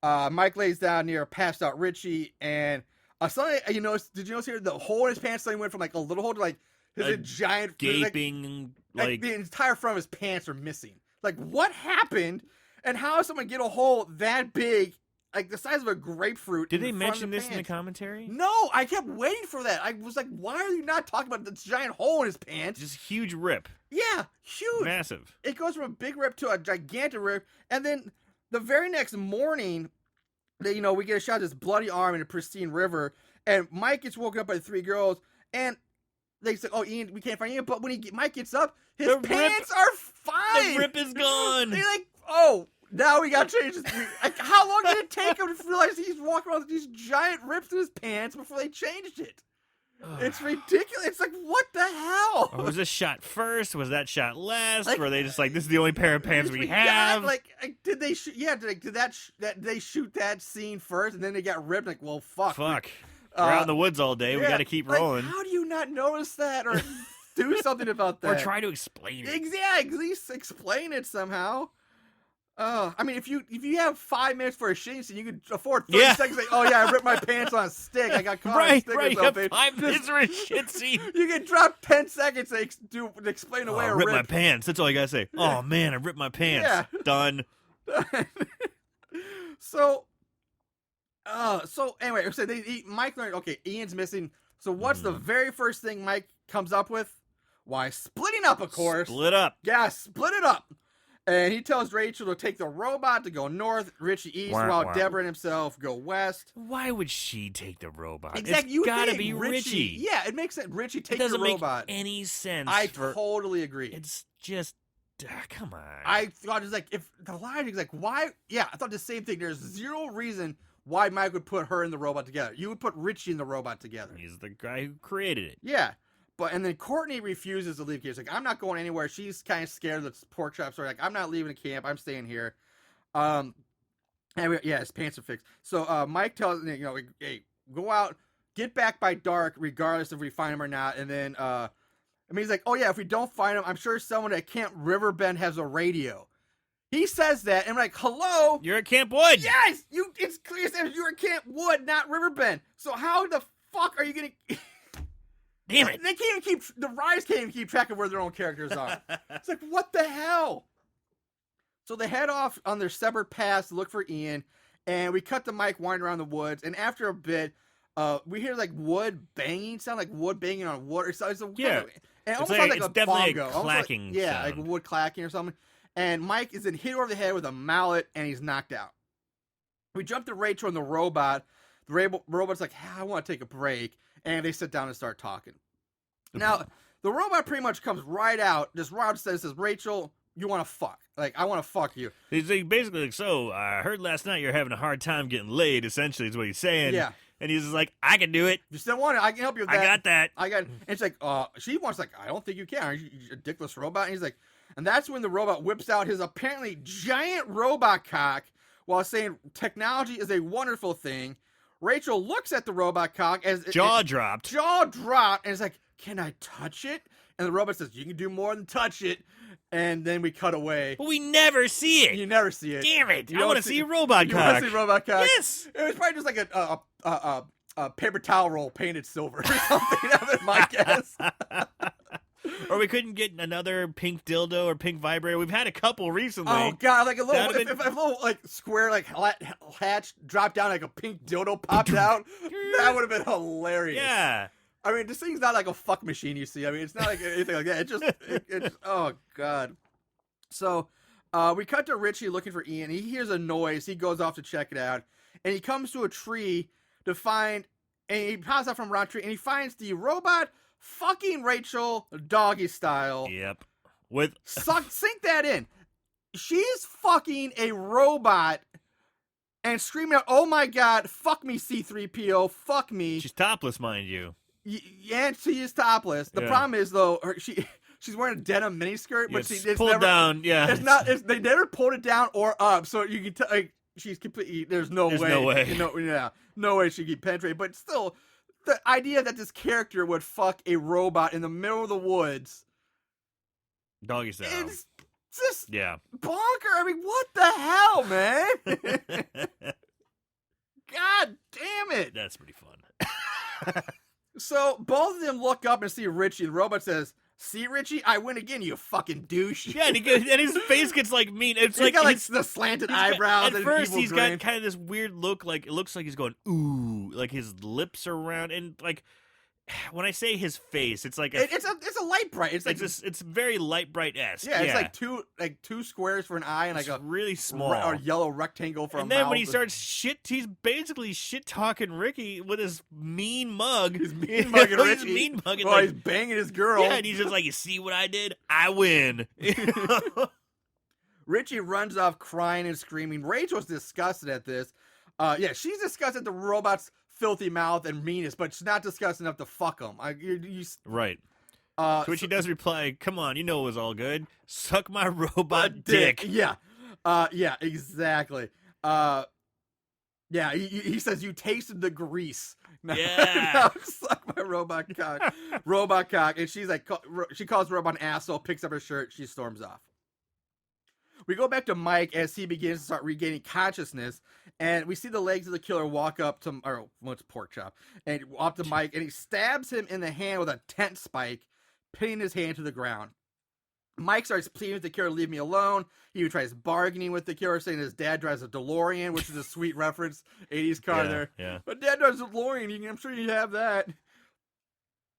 Mike lays down near passed out Richie, and suddenly, did you notice here the hole in his pants suddenly went from like a little hole to like a giant gaping, like the entire front of his pants are missing. Like, what happened? And how does someone get a hole that big, like the size of a grapefruit? Did they mention this in the commentary? No, I kept waiting for that. I was like, why are you not talking about this giant hole in his pants? Just huge rip. Yeah, huge. Massive. It goes from a big rip to a gigantic rip. And then the very next morning, we get a shot of this bloody arm in a pristine river. And Mike gets woken up by the three girls. And they say, oh, Ian, we can't find Ian. But when Mike gets up, his pants are fine. The rip is gone. They Oh, now we got changes. Like, how long did it take him to realize he's walking around with these giant rips in his pants before they changed it? It's ridiculous. It's like, what the hell? Or was this shot first? Was that shot last? Like, were they just like, this is the only pair of pants we have? Like, did they shoot? Yeah, did they shoot that scene first and then they got ripped? Like, well, fuck. We're out in the woods all day. We got to keep rolling. How do you not notice that or do something about that? Or try to explain it. Yeah, at least explain it somehow. I mean, if you have 5 minutes for a shitting scene, you could afford 30 seconds. Like, oh yeah, I ripped my pants on a stick. I got caught on a stick or something. You have 5 minutes for a shit scene. You can drop 10 seconds to explain away a rip. I ripped my pants. That's all you gotta say. Oh man, I ripped my pants. Yeah. Done. So anyway, so Mike learned. Okay, Ian's missing. So what's the very first thing Mike comes up with? Why, splitting up, of course. Split up. Yeah, split it up. And he tells Rachel to take the robot to go north, Richie east, while Deborah and himself go west. Why would she take the robot? Exactly. It's gotta be Richie. Yeah, it makes sense. Richie, take the robot. It doesn't make any sense. I totally agree. It's just, come on. I thought it's like, if the logic is like, why? Yeah, I thought the same thing. There's zero reason why Mike would put her and the robot together. You would put Richie and the robot together. He's the guy who created it. Yeah. And then Courtney refuses to leave camp. She's like, I'm not going anywhere. She's kind of scared of the pork chop story. Like, I'm not leaving the camp. I'm staying here. His pants are fixed. So Mike tells hey, go out, get back by dark, regardless if we find him or not. And then he's like, oh yeah, if we don't find him, I'm sure someone at Camp Riverbend has a radio. He says that, and I'm like, hello? You're at Camp Wood. Yes! It's clear as you're at Camp Wood, not Riverbend. So how the fuck are you going to... Damn it. They can't even the Rise can't even keep track of where their own characters are. It's like, what the hell? So they head off on their separate paths to look for Ian, and we cut the Mike wandering around the woods, and after a bit, we hear like wood banging, sound like wood banging on wood or something. Yeah. And it almost sounds like it's a definitely bongo. a clacking sound. like wood clacking or something. And Mike is then hit over the head with a mallet, and he's knocked out. We jump to Rachel and the robot. The robot's like, I want to take a break. And they sit down and start talking. Now, the robot pretty much comes right out. This Rob says, Rachel, you want to fuck. Like, I want to fuck you. He's like, basically like, so I heard last night you're having a hard time getting laid, essentially, is what he's saying. Yeah. And he's just like, I can do it. You still want it. I can help you with that. I got that. And it's like, she wants like, I don't think you can. Are you a dickless robot? And he's like, and that's when the robot whips out his apparently giant robot cock while saying technology is a wonderful thing. Rachel looks at the robot cock as jaw dropped, and it's like, can I touch it? And the robot says, you can do more than touch it. And then we cut away. But we never see it. You never see it. Damn it! I want to see robot cock. You want to see robot cock? Yes. It was probably just like a paper towel roll painted silver or something. That was my guess. Or we couldn't get another pink dildo or pink vibrator. We've had a couple recently. Oh god, like a little, if a little like square like hatch dropped down, like a pink dildo popped out, that would have been hilarious. Yeah. I mean, this thing's not like a fuck machine, you see. I mean, it's not like anything like that. It's oh god. So, we cut to Richie looking for Ian. He hears a noise. He goes off to check it out, and he comes to a tree to find, and he pops out from around a tree, and he finds the robot fucking Rachel doggy style. Yep. Sink that in. She's fucking a robot and screaming out, "Oh my god, fuck me, C-3PO, fuck me." She's topless, mind you. Yeah, she is topless. The problem is though, she's wearing a denim miniskirt, but it's pulled never down. Yeah, they never pulled it down or up, so you can tell she's completely. There's no way. No way she could penetrate. But still, the idea that this character would fuck a robot in the middle of the woods, doggy style, it's just bonker. I mean, what the hell, man? God damn it! That's pretty fun. So both of them look up and see Richie. The robot says, "See, Richie, I win again, you fucking douche." Yeah, and his face gets like mean. It's he's got like the slanted eyebrows. At first, he's got kind of this weird look, like it looks like he's going ooh, like his lips are round, and like when I say his face, it's like it's a light bright. It's like it's very light bright-esque. Yeah, it's like two squares for an eye and like a really small or yellow rectangle for a mouth. And then when he starts he's basically shit talking Ricky with his mean mug. He's mean mugging Richie. He's mean mugging. Well, he's banging his girl. Yeah, and he's just like, you see what I did? I win. Richie runs off crying and screaming. Rachel's disgusted at this. Yeah, she's disgusted at the robot's filthy mouth and meanness, but she's not disgusted enough to fuck him. Right. To which he does reply, "Come on, you know it was all good. Suck my robot dick." Yeah. Yeah, exactly. Yeah, he says, "You tasted the grease." Yeah. Now suck my robot cock. Robot cock. And she's like, she calls the robot an asshole, picks up her shirt, she storms off. We go back to Mike as he begins to start regaining consciousness, and we see the legs of the killer walk up to, it's Porkchop, and up to Mike, and he stabs him in the hand with a tent spike, pinning his hand to the ground. Mike starts pleading with the killer, "Leave me alone." He even tries bargaining with the killer, saying his dad drives a DeLorean, which is a sweet reference, 80s car there. Yeah. But dad drives a DeLorean, I'm sure you have that.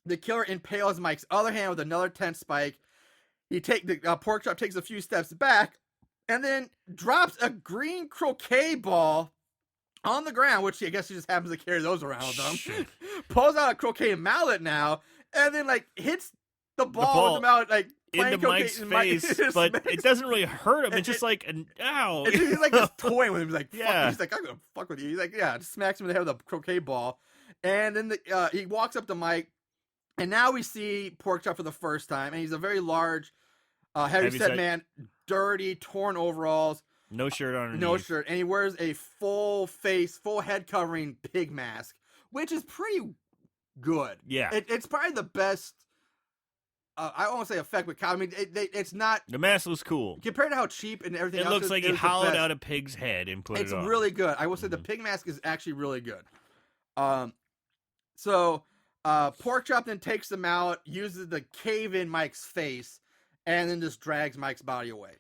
The killer impales Mike's other hand with another tent spike. The Porkchop takes a few steps back, and then drops a green croquet ball on the ground, which I guess he just happens to carry those around with him. Pulls out a croquet mallet now, and then hits the ball with the mallet, into Mike's face, but it doesn't really hurt him. It's just like an ow. He's just toying with him. He's like, fuck. Yeah. He's like, "I'm gonna fuck with you." He's like, yeah, just smacks him in the head with a croquet ball, and then he walks up to Mike, and now we see Porkchop for the first time, and he's a very large, heavy-set man, dirty, torn overalls, no shirt underneath. no shirt, and he wears a full head covering pig mask, which is pretty good. Yeah, it's probably the best. I won't say effect, but I mean, it's not. The mask was cool Compared to how cheap and everything it else looks like he was hollowed out a pig's head and put it on. It's really good. I will say the pig mask is actually really good. So Porkchop then takes them out, uses the cave in Mike's face, and then just drags Mike's body away.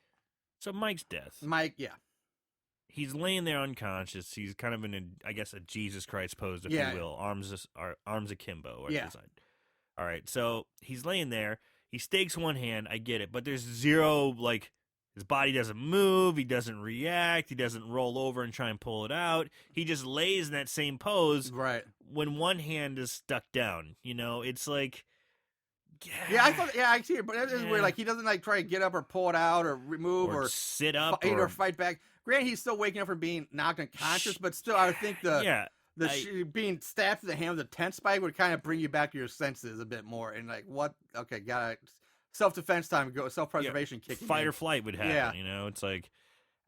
So Mike's death. Mike, yeah. He's laying there unconscious. He's kind of in a Jesus Christ pose, if you will, arms akimbo. Yeah. All right, so he's laying there. He stakes one hand. I get it, but there's zero, his body doesn't move. He doesn't react. He doesn't roll over and try and pull it out. He just lays in that same pose. Right. When one hand is stuck down, it's like. Yeah, I see it, but it is weird. He doesn't try to get up or pull it out or remove or sit up or fight back. Granted, he's still waking up from being knocked unconscious, but still, I would think being stabbed to the hand with a tent spike would kind of bring you back to your senses a bit more. And what? Okay, got it. Self-defense time, go self-preservation kick. Fight or flight would happen. Yeah. It's like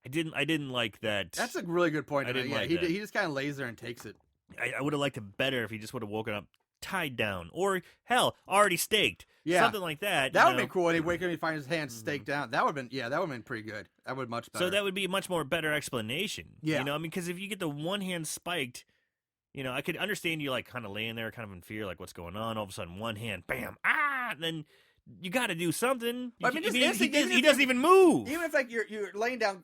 I didn't like that. That's a really good point. I didn't like he that. He just kind of lays there and takes it. I would have liked it better if he just would have woken up tied down, or hell, already staked. Yeah, something like that. That would be cool. And he wake up and he finds his hands staked down. That would have been pretty good. That would much better. So that would be a much more better explanation. Yeah, because if you get the one hand spiked, I could understand you kind of laying there, kind of in fear, what's going on. All of a sudden, one hand, bam, and then you got to do something. He doesn't even move. Even if you're laying down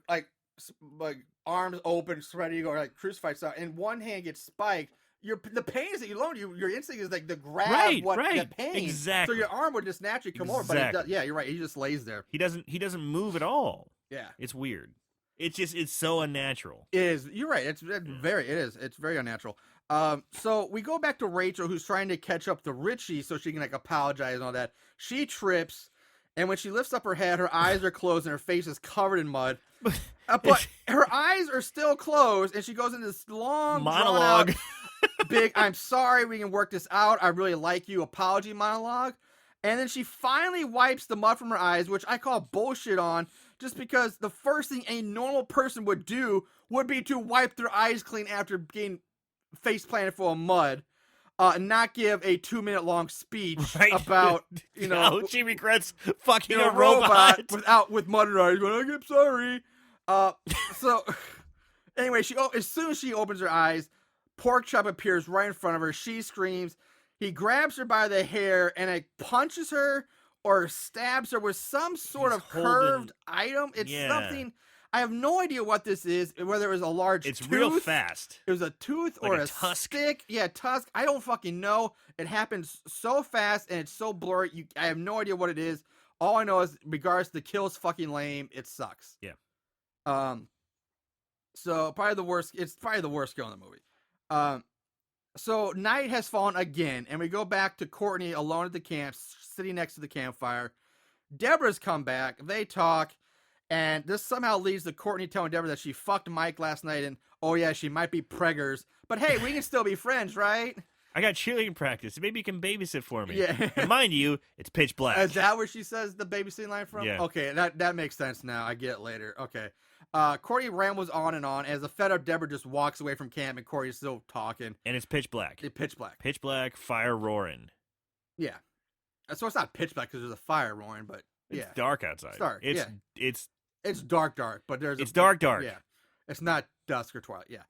arms open, ready to go, crucified style, and one hand gets spiked. The pain is that you load. Your instinct is to grab the pain. Exactly. So your arm would just naturally come over. But you're right. He just lays there. He doesn't move at all. Yeah. It's weird. It's so unnatural. It is. You're right. It's very unnatural. So we go back to Rachel, who's trying to catch up to Richie so she can apologize and all that. She trips, and when she lifts up her head, her eyes are closed and her face is covered in mud. But her eyes are still closed, and she goes into this long monologue. Big, "I'm sorry, we can work this out, I really like you" apology monologue. And then she finally wipes the mud from her eyes, which I call bullshit on, just because the first thing a normal person would do would be to wipe their eyes clean after getting face planted full of mud, not give a 2-minute long speech about how she regrets fucking a robot with mud in her eyes going, "I'm sorry." So anyway, as soon as she opens her eyes, Porkchop appears right in front of her. She screams. He grabs her by the hair and punches her or stabs her with some sort of curved item. It's something. I have no idea what this is, whether it was a large tooth. It's real fast. It was a tooth or a tusk. Stick. Yeah, tusk. I don't fucking know. It happens so fast and it's so blurry. I have no idea what it is. All I know is, regards, the kill's fucking lame. It sucks. Yeah. So probably the worst. It's probably the worst kill in the movie. So night has fallen again, and we go back to Courtney alone at the camp, sitting next to the campfire. Deborah's come back. They talk, And this somehow leads to Courtney telling Deborah that she fucked Mike last night, and oh yeah, she might be preggers, but hey, we can still be friends, right? I got cheerleading practice. Maybe you can babysit for me. Yeah. And mind you, it's pitch black. Is that where she says the babysitting line from? Yeah. Okay, that makes sense now. I get it later. Okay. Courtney rambles on and on as the fed up Deborah just walks away from camp and Courtney's still talking. And it's pitch black. Pitch black. Pitch black, fire roaring. Yeah. So it's not pitch black because there's a fire roaring, but yeah. It's dark outside. It's dark. It's dark, but it's dark. Yeah. It's not dusk or twilight. Yeah.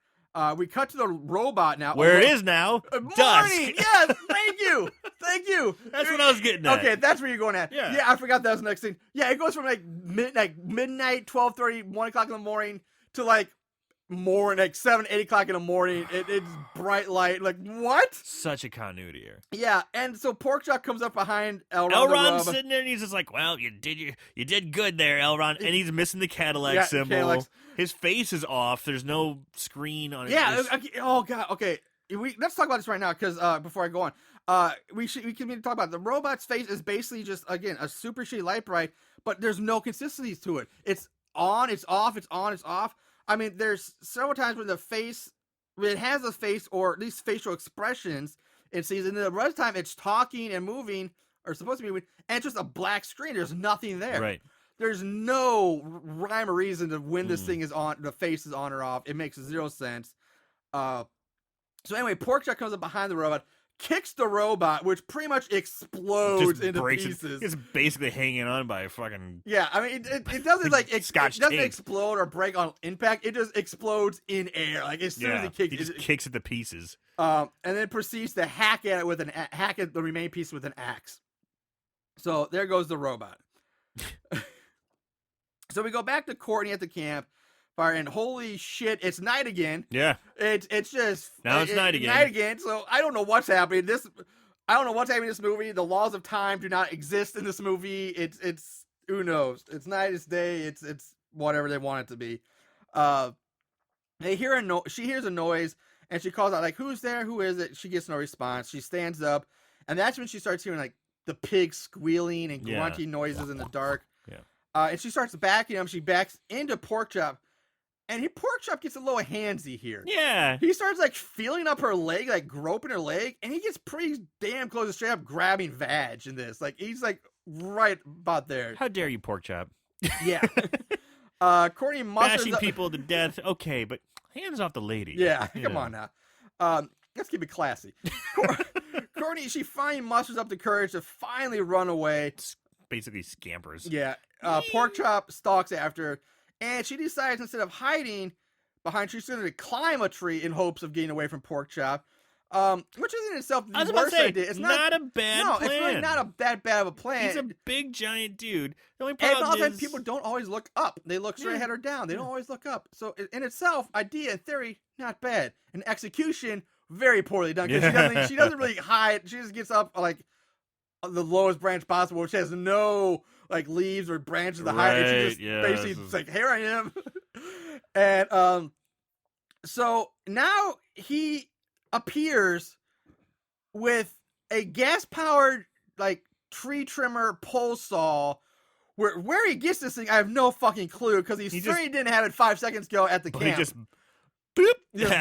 We cut to the robot now. Where it is now, dusk. Morning! Yes, thank you. Thank you. That's what I was getting at. Okay, that's where you're going at. Yeah. I forgot that was the next thing. Yeah, it goes from like midnight, 12:30, 1 o'clock in the morning to like morning, like 7, 8 o'clock in the morning. It's bright light. Like, what? Such a continuity here. Yeah, and so Porkchop comes up behind Elron. Elron's sitting there and he's just like, well, you did good there, Elron. And he's missing the Cadillac symbol. Cadillacs. His face is off. There's no screen on it. Yeah. Oh god. Okay. Let's talk about this right now because before I go on, we can talk about it. The robot's face is basically just again a super shitty light bright, but there's no consistency to it. It's on, it's off, it's on, it's off. I mean, there's several times when it has a face or at least facial expressions it sees, and the rest of the time it's talking and moving or supposed to be moving, and it's just a black screen. There's nothing there. Right. There's no rhyme or reason to when this thing is on, the face is on or off. It makes zero sense. So anyway, Porkchop comes up behind the robot, kicks the robot, which pretty much explodes into pieces. It's basically hanging on by a fucking... Yeah, I mean, it doesn't like it doesn't explode or break on impact. It just explodes in air. Like as soon as it kicks, he just kicks it to pieces. And then proceeds to hack at the remaining piece with an axe. So there goes the robot. So we go back to Courtney at the camp fire, and holy shit, it's night again. Yeah. It's just it's night again. Night again. So I don't know what's happening. I don't know what's happening in this movie. The laws of time do not exist in this movie. It's who knows? It's night, it's day, it's whatever they want it to be. She hears a noise and she calls out like, "Who's there? Who is it?" She gets no response. She stands up, and that's when she starts hearing like the pig squealing and grunting noises in the dark. Yeah. And she starts backing him. She backs into Porkchop, and Porkchop gets a little handsy here. Yeah. He starts like feeling up her leg, like groping her leg, and he gets pretty damn close to straight up grabbing vag in this. Like he's like right about there. How dare you, Porkchop? Yeah. Courtney musters bashing people to death. Okay, but hands off the lady. Yeah, come on now. Let's keep it classy. Courtney, she finally musters up the courage to finally run away. Basically scampers. Yeah. Porkchop stalks after her, and she decides instead of hiding behind, she's going to climb a tree in hopes of getting away from Porkchop. Which isn't in itself the worst idea. It's not a bad plan. It's really not that bad of a plan. He's a big giant dude. The only and problem is people don't always look up. They look straight ahead or down. They don't always look up. So in itself, idea and theory, not bad. And execution, very poorly done. Because she doesn't really hide. She just gets up like the lowest branch possible, which has no like leaves or branches to hide. And she just basically it's like, here I am. And so now he appears with a gas-powered like tree trimmer pole saw. Where he gets this thing, I have no fucking clue because he certainly didn't have it 5 seconds ago at the camp. He just boop,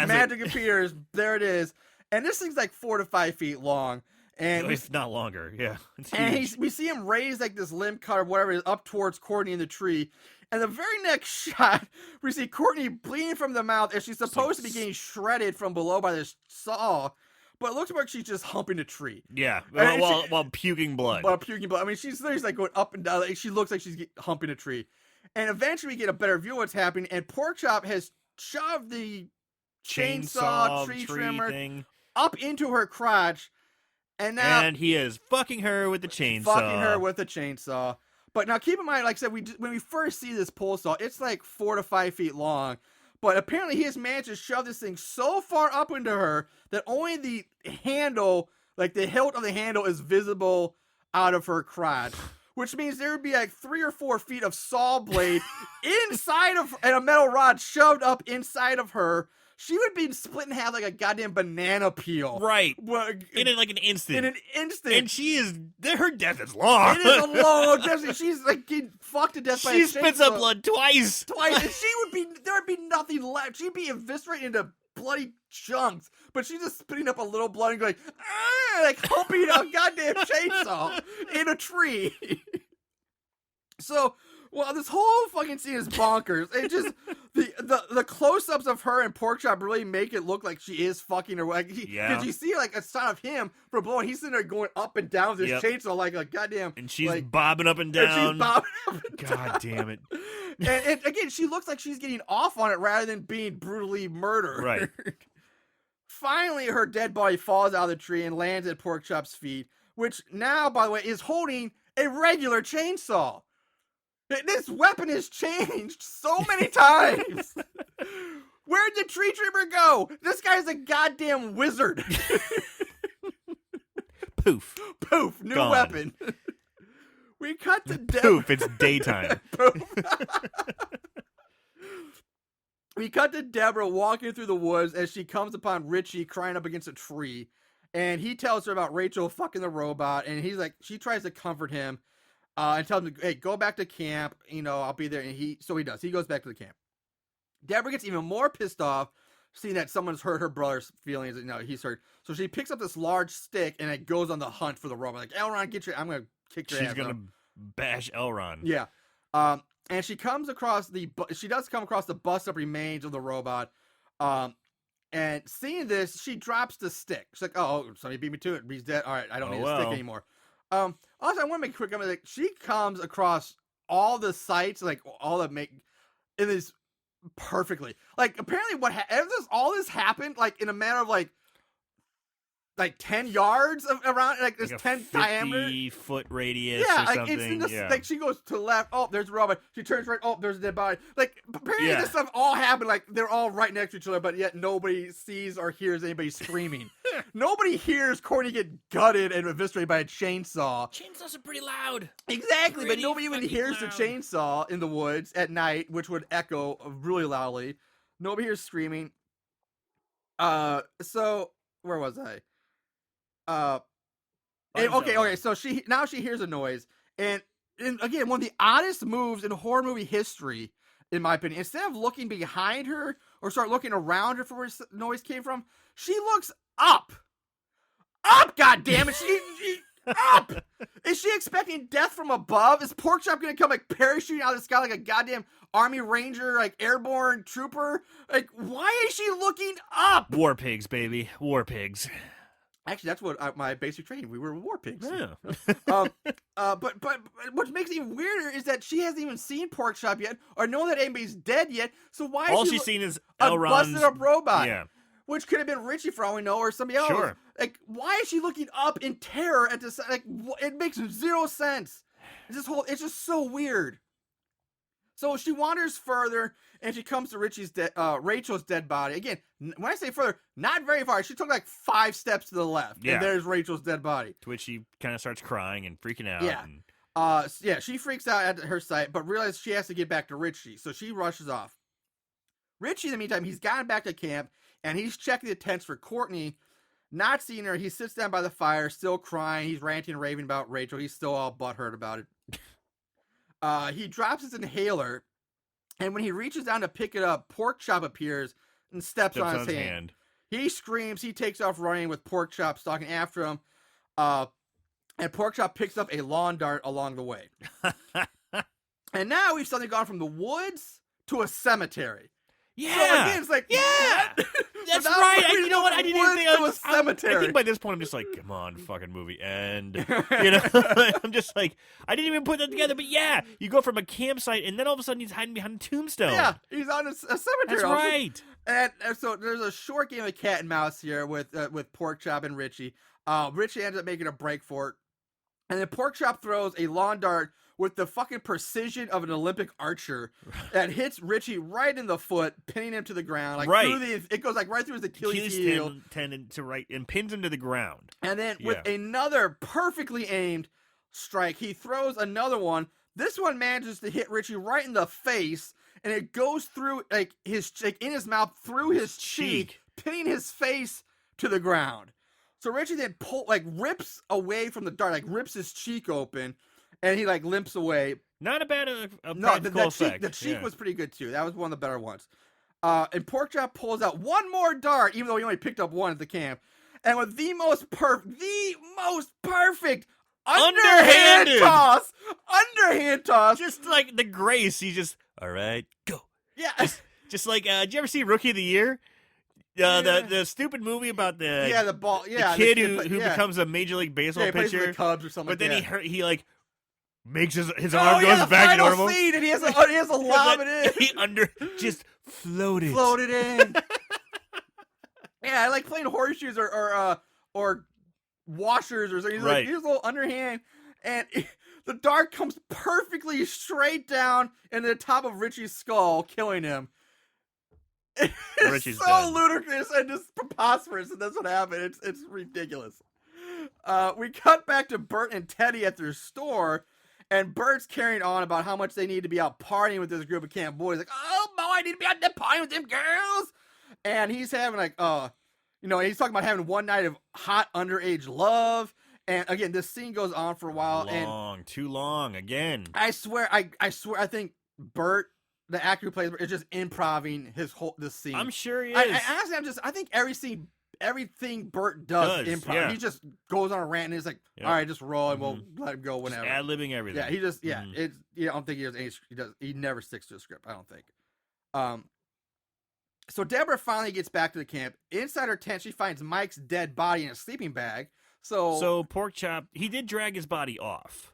magic appears. There it is, and this thing's like 4 to 5 feet long, and it's not longer. Yeah, it's and we see him raise like this limb cut or whatever it is up towards Courtney in the tree. And the very next shot, we see Courtney bleeding from the mouth as she's supposed to be getting shredded from below by this saw. But it looks like she's just humping a tree. Yeah, while puking blood. While puking blood. I mean, she's like going up and down. Like, she looks like she's humping a tree. And eventually we get a better view of what's happening. And Porkchop has shoved the chainsaw tree trimmer thing up into her crotch. And he is fucking her with the chainsaw. But now keep in mind, like I said, when we first see this pole saw, it's like 4 to 5 feet long. But apparently he has managed to shove this thing so far up into her that only the handle, like the hilt of the handle, is visible out of her crotch. Which means there would be like 3 or 4 feet of saw blade inside of and a metal rod shoved up inside of her she would be split in half like a goddamn banana peel. Right. In like an instant. And her death is long. It is a long death. She's like getting fucked to death by a chainsaw. She spits up blood twice. And there would be nothing left. She'd be eviscerated into bloody chunks, but she's just spitting up a little blood and going, like humping a goddamn chainsaw in a tree. So, well, this whole fucking scene is bonkers. It just the close-ups of her and Porkchop really make it look like she is fucking her. Like, because you see like a shot of him from below, and he's sitting there going up and down with this chainsaw like a goddamn. And she's like, bobbing up and down. God damn it! And again, she looks like she's getting off on it rather than being brutally murdered. Right. Finally, her dead body falls out of the tree and lands at Porkchop's feet, which now, by the way, is holding a regular chainsaw. This weapon has changed so many times. Where'd the tree trimmer go? This guy's a goddamn wizard. Poof. Poof. New Gone. weapon. We cut to Poof. It's daytime. We cut to Deborah walking through the woods as she comes upon Richie crying up against a tree. And he tells her about Rachel fucking the robot. And he's like, she tries to comfort him. And tells him, hey, go back to camp. You know, I'll be there. And so he does. He goes back to the camp. Deborah gets even more pissed off seeing that someone's hurt her brother's feelings. You know, he's hurt. So she picks up this large stick and it goes on the hunt for the robot. Like, Elron, I'm going to kick your ass. She's going to bash Elron. Yeah. And she does come across the bust-up remains of the robot. And seeing this, she drops the stick. She's like, oh, somebody beat me to it. He's dead. All right, I don't need a stick anymore. Also, I want to make a quick comment. Like, she comes across all the sites, like all that make it is perfectly. Like, apparently, all this happened like in a matter of like 10 yards around, like this 10 diameter, 50-foot radius. Yeah, or like something. it's in this. Yeah. Like she goes to the left. Oh, there's a robot. She turns right. Oh, there's a dead body. Like apparently, Yeah. this stuff all happened. Like they're all right next to each other, but yet nobody sees or hears anybody screaming. Nobody hears Courtney get gutted and eviscerated by a chainsaw. Chainsaws are pretty loud. Exactly, Pretty but nobody even hears the loud. chainsaw in the woods at night, which would echo really loudly. Nobody hears screaming. So where was I? Okay. So she hears a noise, and again, one of the oddest moves in horror movie history, in my opinion. Instead of looking behind her or start looking around her for where the noise came from, she looks up. God damn it! She up. Is she expecting death from above? Is Porkchop gonna come like parachuting out of the sky like a goddamn Army Ranger, like airborne trooper? Like, why is she looking up? War pigs, baby. War pigs. Actually, that's what my basic training. We were war pigs. Yeah. But what makes it even weirder is that she hasn't even seen Porkchop yet, or know that anybody's dead yet. So why? All is she she's seen is a Elron's busted up robot. Yeah. Which could have been Richie for all we know, or somebody else. Sure. Like, why is she looking up in terror at this? Like, it makes zero sense. It's just so weird. So she wanders further, and she comes to Rachel's dead body. Again, when I say further, not very far. She took like 5 steps to the left, and there's Rachel's dead body. To which she kind of starts crying and freaking out. Yeah. She freaks out at her sight, but realizes she has to get back to Richie, so she rushes off. Richie, in the meantime, he's gotten back to camp, and he's checking the tents for Courtney. Not seeing her, he sits down by the fire, still crying. He's ranting and raving about Rachel. He's still all butthurt about it. He drops his inhaler, and when he reaches down to pick it up, Porkchop appears and steps on his hand. He screams. He takes off running with Porkchop stalking after him. And Porkchop picks up a lawn dart along the way. And now we've suddenly gone from the woods to a cemetery. Yeah. So again, it's like, what? That's So now right. we're You know what? I didn't even think to a cemetery. I think by this point I'm just like, come on, fucking movie, and I'm just like, I didn't even put that together. But yeah, you go from a campsite, and then all of a sudden he's hiding behind a tombstone. Yeah, he's on a cemetery. That's right. And so there's a short game of cat and mouse here with Porkchop and Richie. Richie ends up making a break for it, and then Porkchop throws a lawn dart with the fucking precision of an Olympic archer that hits Richie right in the foot, pinning him to the ground. Like it goes like right through his Achilles heel, tendon to right, and pins him to the ground. And then with another perfectly aimed strike, he throws another one. This one manages to hit Richie right in the face, and it goes through like in his mouth through his cheek, pinning his face to the ground. So Richie then rips away from the dart, like rips his cheek open, and he like limps away. Not a bad no, effect. The cheek was pretty good too. That was one of the better ones. And Porkchop pulls out one more dart, even though he only picked up one at the camp, and with the most perfect underhand toss, just like the grace. He just all right, go. Yeah, just like did you ever see Rookie of the Year? The stupid movie about the ball, the kid who becomes a Major League Baseball pitcher, plays for the Cubs or something. But then he like makes his arm goes back to normal. Scene, and he has to lob it in. He just floated in. Yeah, I like playing horseshoes or washers or something. He's like, here's a little underhand, and the dart comes perfectly straight down into the top of Richie's skull, killing him. It's so ludicrous and just preposterous, and that's what happened. It's ridiculous. We cut back to Bert and Teddy at their store, and Bert's carrying on about how much they need to be out partying with this group of camp boys. Like, oh boy, I need to be out there partying with them girls. And he's having he's talking about having one night of hot underage love. And again, this scene goes on for a while. Too long again. I swear, I think Bert, the actor who plays Bert, is just improvising this scene. I'm sure he is. Honestly, I think everything Bert does improv. Yeah. He just goes on a rant and he's like, all right, just roll and we'll let him go whenever. Ad-libbing everything. Yeah, he just, I don't think he never sticks to a script, I don't think. So Deborah finally gets back to the camp. Inside her tent, she finds Mike's dead body in a sleeping bag. So Porkchop, he did drag his body off.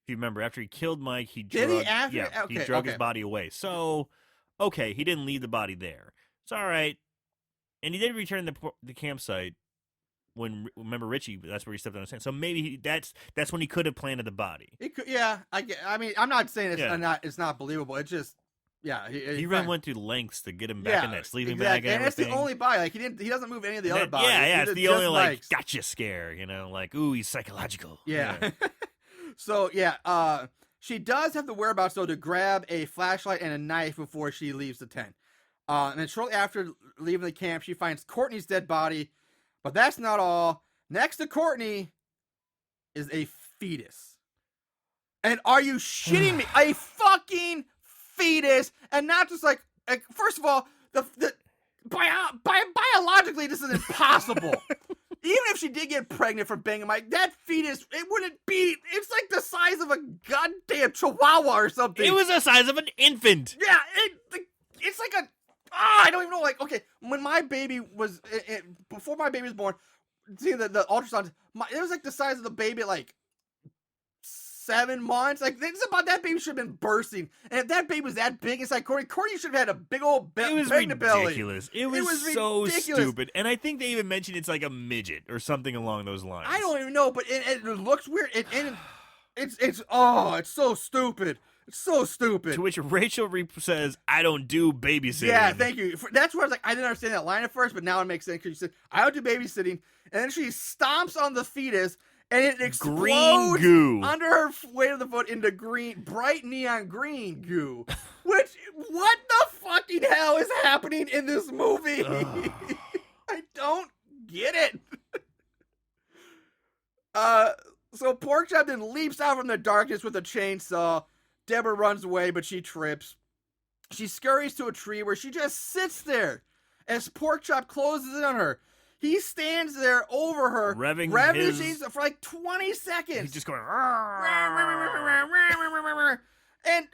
If you remember, after he killed Mike, he drug his body away. So, okay, he didn't leave the body there. It's all right. And he did return the campsite remember Richie, that's where he stepped on his hand. So maybe that's when he could have planted the body. It could, yeah. I mean, I'm not saying it's not believable. It's just, yeah. He went through lengths to get him back in that sleeping bag and everything. And it's the only body. Like, he doesn't move any of the other bodies. Yeah, it's the only, like, gotcha scare, like, ooh, he's psychological. Yeah. So, she does have the whereabouts, though, to grab a flashlight and a knife before she leaves the tent. And then shortly after leaving the camp, she finds Courtney's dead body. But that's not all. Next to Courtney is a fetus. And are you shitting me? A fucking fetus. And not just like first of all, biologically, this is impossible. Even if she did get pregnant from banging Mike, that fetus, it wouldn't be, it's like the size of a goddamn chihuahua or something. It was the size of an infant. Yeah, it's like I don't even know, like, okay, when my baby was, before my baby was born, seeing the ultrasound, it was like the size of the baby at like 7 months. Like, it's about that baby should have been bursting. And if that baby was that big, it's like Courtney should have had a big old pregnant belly. It was so ridiculous. Stupid. And I think they even mentioned it's like a midget or something along those lines. I don't even know, but it looks weird. It's so stupid. It's so stupid. To which Rachel says, I don't do babysitting. Yeah, thank you. That's where I was like, I didn't understand that line at first, but now it makes sense because she said, I don't do babysitting. And then she stomps on the fetus, and it explodes green goo under her weight of the foot into bright neon green goo. Which, what the fucking hell is happening in this movie? I don't get it. So Porkchop then leaps out from the darkness with a chainsaw. Deborah runs away, but she trips. She scurries to a tree where she just sits there as Porkchop closes in on her. He stands there over her, revving his for like 20 seconds. He's just going, and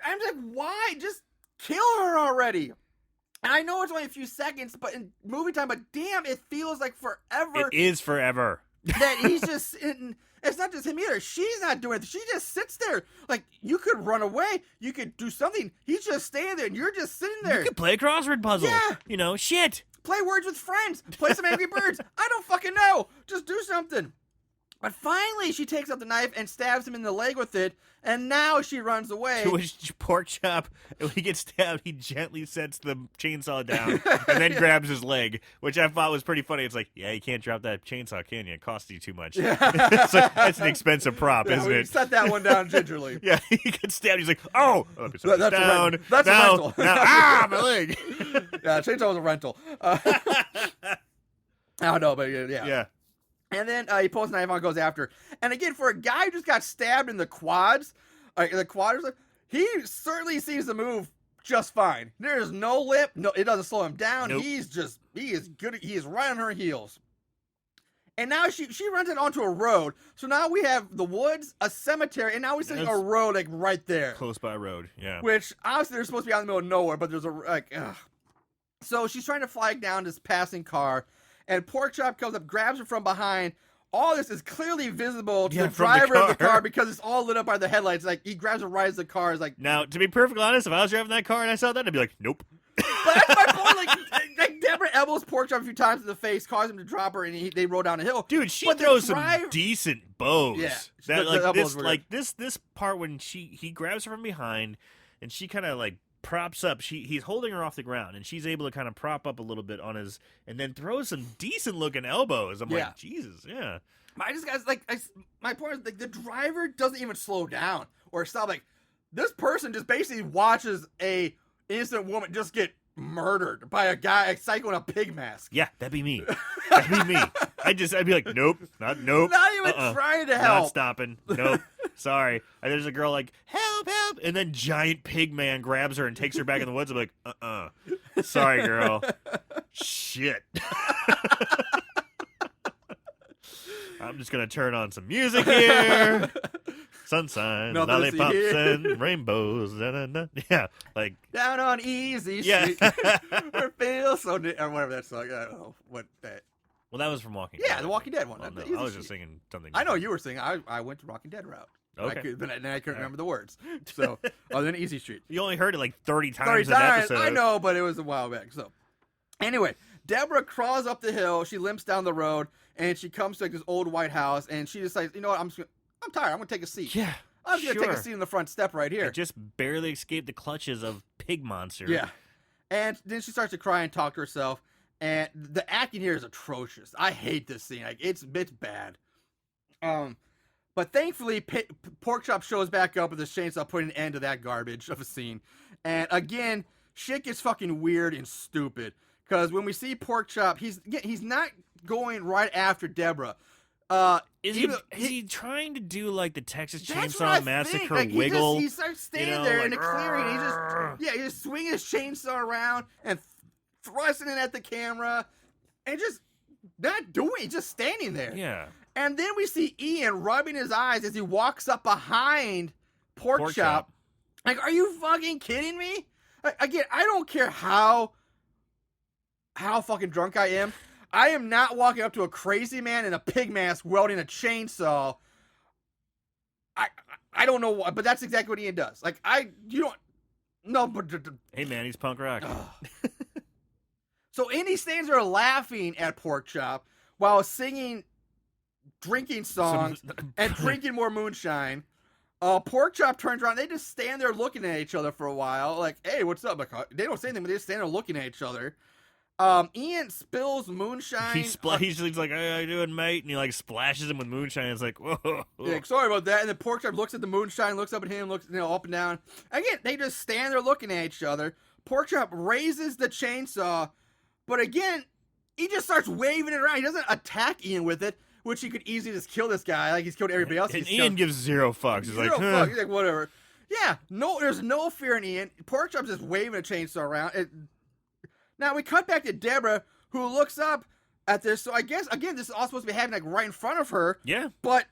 I'm like, why? Just kill her already. And I know it's only a few seconds, but in movie time, but damn, it feels like forever. It is forever. That he's just sitting. It's not just him either. She's not doing it. She just sits there. Like, you could run away. You could do something. He's just standing there, and you're just sitting there. You could play a crossword puzzle. Yeah. Shit. Play Words with Friends. Play some Angry Birds. I don't fucking know. Just do something. But finally, she takes out the knife and stabs him in the leg with it, and now she runs away. To which Porkchop, when he gets stabbed, he gently sets the chainsaw down and then grabs his leg, which I thought was pretty funny. It's like, yeah, you can't drop that chainsaw, can you? It costs you too much. It's like, that's an expensive prop, isn't it? Set that one down gingerly. Yeah, he gets stabbed. He's like, oh, that's down. That's a rental. Now, my leg. Yeah, chainsaw was a rental. I don't know, but yeah. Yeah. And then he pulls a knife out and goes after her. And again, for a guy who just got stabbed in the quads, he certainly sees the move just fine. There is no lip. No, it doesn't slow him down. Nope. He is good. He is right on her heels. And now she runs it onto a road. So now we have the woods, a cemetery, and now we're seeing a road like right there. Close by road, yeah. Which obviously they're supposed to be out in the middle of nowhere, but there's So she's trying to flag down this passing car. And Porkchop comes up, grabs her from behind. All this is clearly visible to the driver of the car because it's all lit up by the headlights. Like, he grabs her right as the car is like... Now, to be perfectly honest, if I was driving that car and I saw that, I'd be like, nope. But that's my point. Like Deborah elbows Porkchop a few times in the face, caused him to drop her, and they roll down a hill. Dude, she throws some decent bows. Yeah. This part when he grabs her from behind, and she kind of, like, props up. He's holding her off the ground, and she's able to kind of prop up a little bit on his, and then throws some decent looking elbows. I'm like, Jesus, yeah. I just guys my point is like the driver doesn't even slow down or stop. Like, this person just basically watches a innocent woman just get murdered by a guy, a psycho in a pig mask. Yeah, that'd be me. That'd be me. I'd be like, nope. Not even trying to help. Not stopping. Nope. Sorry. And there's a girl like, help. And then giant pig man grabs her and takes her back in the woods. I'm like, sorry, girl. Shit. I'm just going to turn on some music here. Sunshine, lollipops, and rainbows. Yeah, like down on Easy Street. Or feel so or whatever that song. I don't know what that. Well, that was from Walking Dead. Yeah, the Walking Dead one. Well, no, I was just singing something. I know you were singing. I went to Walking Dead route. Okay. But I couldn't remember the words. So, other than Easy Street. You only heard it like 30 times an episode. I know, but it was a while back. So, anyway, Deborah crawls up the hill. She limps down the road, and she comes to like this old white house, and she decides, you know what, I'm tired. I'm going to take a seat. Yeah, I'm just going to take a seat in the front step right here. It just barely escaped the clutches of Pig Monster. Yeah. And then she starts to cry and talk to herself. And the acting here is atrocious. I hate this scene. Like, it's bad. But thankfully, Porkchop shows back up with his chainsaw, putting an end to that garbage of a scene. And again, shit gets fucking weird and stupid. Because when we see Porkchop, he's not going right after Deborah. Is he trying to do like the Texas That's Chainsaw Massacre like, wiggle? He starts standing there in the clearing. He just swinging his chainsaw around and thrusting it at the camera, and just not doing it, just standing there. Yeah. And then we see Ian rubbing his eyes as he walks up behind Porkchop. Like, are you fucking kidding me? Again, I don't care how fucking drunk I am. I am not walking up to a crazy man in a pig mask wielding a chainsaw. I don't know what, but that's exactly what Ian does. Like, Hey man, he's punk rock. So Indy stands there laughing at Porkchop while singing drinking songs and drinking more moonshine. Porkchop turns around. They just stand there looking at each other for a while. Like, hey, what's up? Like, they don't say anything, but they just stand there looking at each other. Ian spills moonshine. He's like, hey, how you doing, mate? And he like splashes him with moonshine. It's like, whoa. Yeah, like, sorry about that. And then Porkchop looks at the moonshine, looks up at him, looks up and down. Again, they just stand there looking at each other. Porkchop raises the chainsaw, but again, he just starts waving it around. He doesn't attack Ian with it, which he could easily just kill this guy like he's killed everybody else. And Ian gives zero fucks. He's like, fuck. He's like, whatever. Yeah, there's no fear in Ian. Porkchop's just waving a chainsaw around. Now we cut back to Deborah, who looks up at this. So I guess again, this is all supposed to be happening like right in front of her. Yeah. But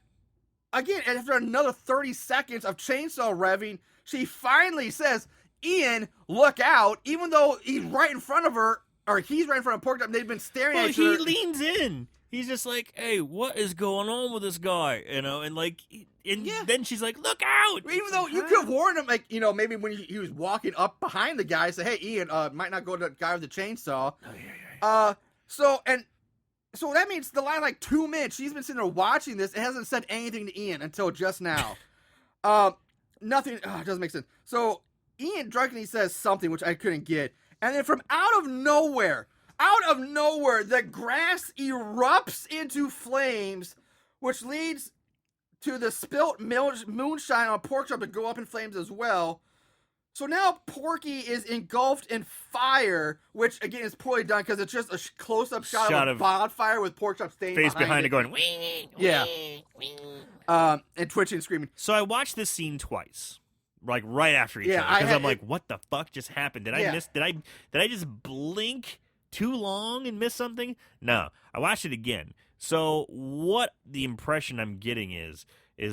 again, after another 30 seconds of chainsaw revving, she finally says, "Ian, look out!" Even though he's right in front of her, or he's right in front of Porkchop, and they've been staring at each other. He leans in. He's just like, "Hey, what is going on with this guy?" You know, and like, then she's like, "Look out!" Even though you could have warned him, like, you know, maybe when he was walking up behind the guy, say, "Hey, Ian, might not go to the guy with the chainsaw." Oh, yeah. So, and So that means the line like 2 minutes. She's been sitting there watching this. It hasn't said anything to Ian until just now. Nothing. It doesn't make sense. So Ian drunkenly says something which I couldn't get, and then from out of nowhere, the grass erupts into flames, which leads to the spilt moonshine on Porkchop to go up in flames as well. So now Porky is engulfed in fire, which again is poorly done because it's just a close-up shot of a bonfire with Porkchop staying face behind it going, yeah, and twitching and screaming. So I watched this scene twice, like right after each other, because I'm like, what the fuck just happened? Did I miss? Did I just blink too long and miss something? No, I watched it again. So what the impression I'm getting is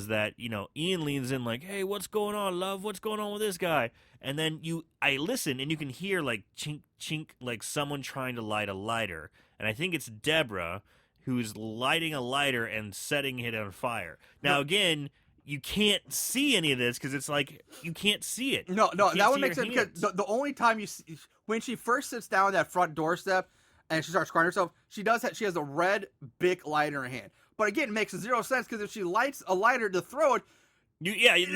that, you know, Ian leans in like, hey, what's going on, love? What's going on with this guy? And then I listen and you can hear like chink, chink, like someone trying to light a lighter. And I think it's Deborah who's lighting a lighter and setting it on fire. Now, again, you can't see any of this because it's like you can't see it. No, that would make sense because the only time you see, when she first sits down on that front doorstep and she starts crying herself, she has a red Bic lighter in her hand. But again, it makes zero sense because if she lights a lighter to throw it, it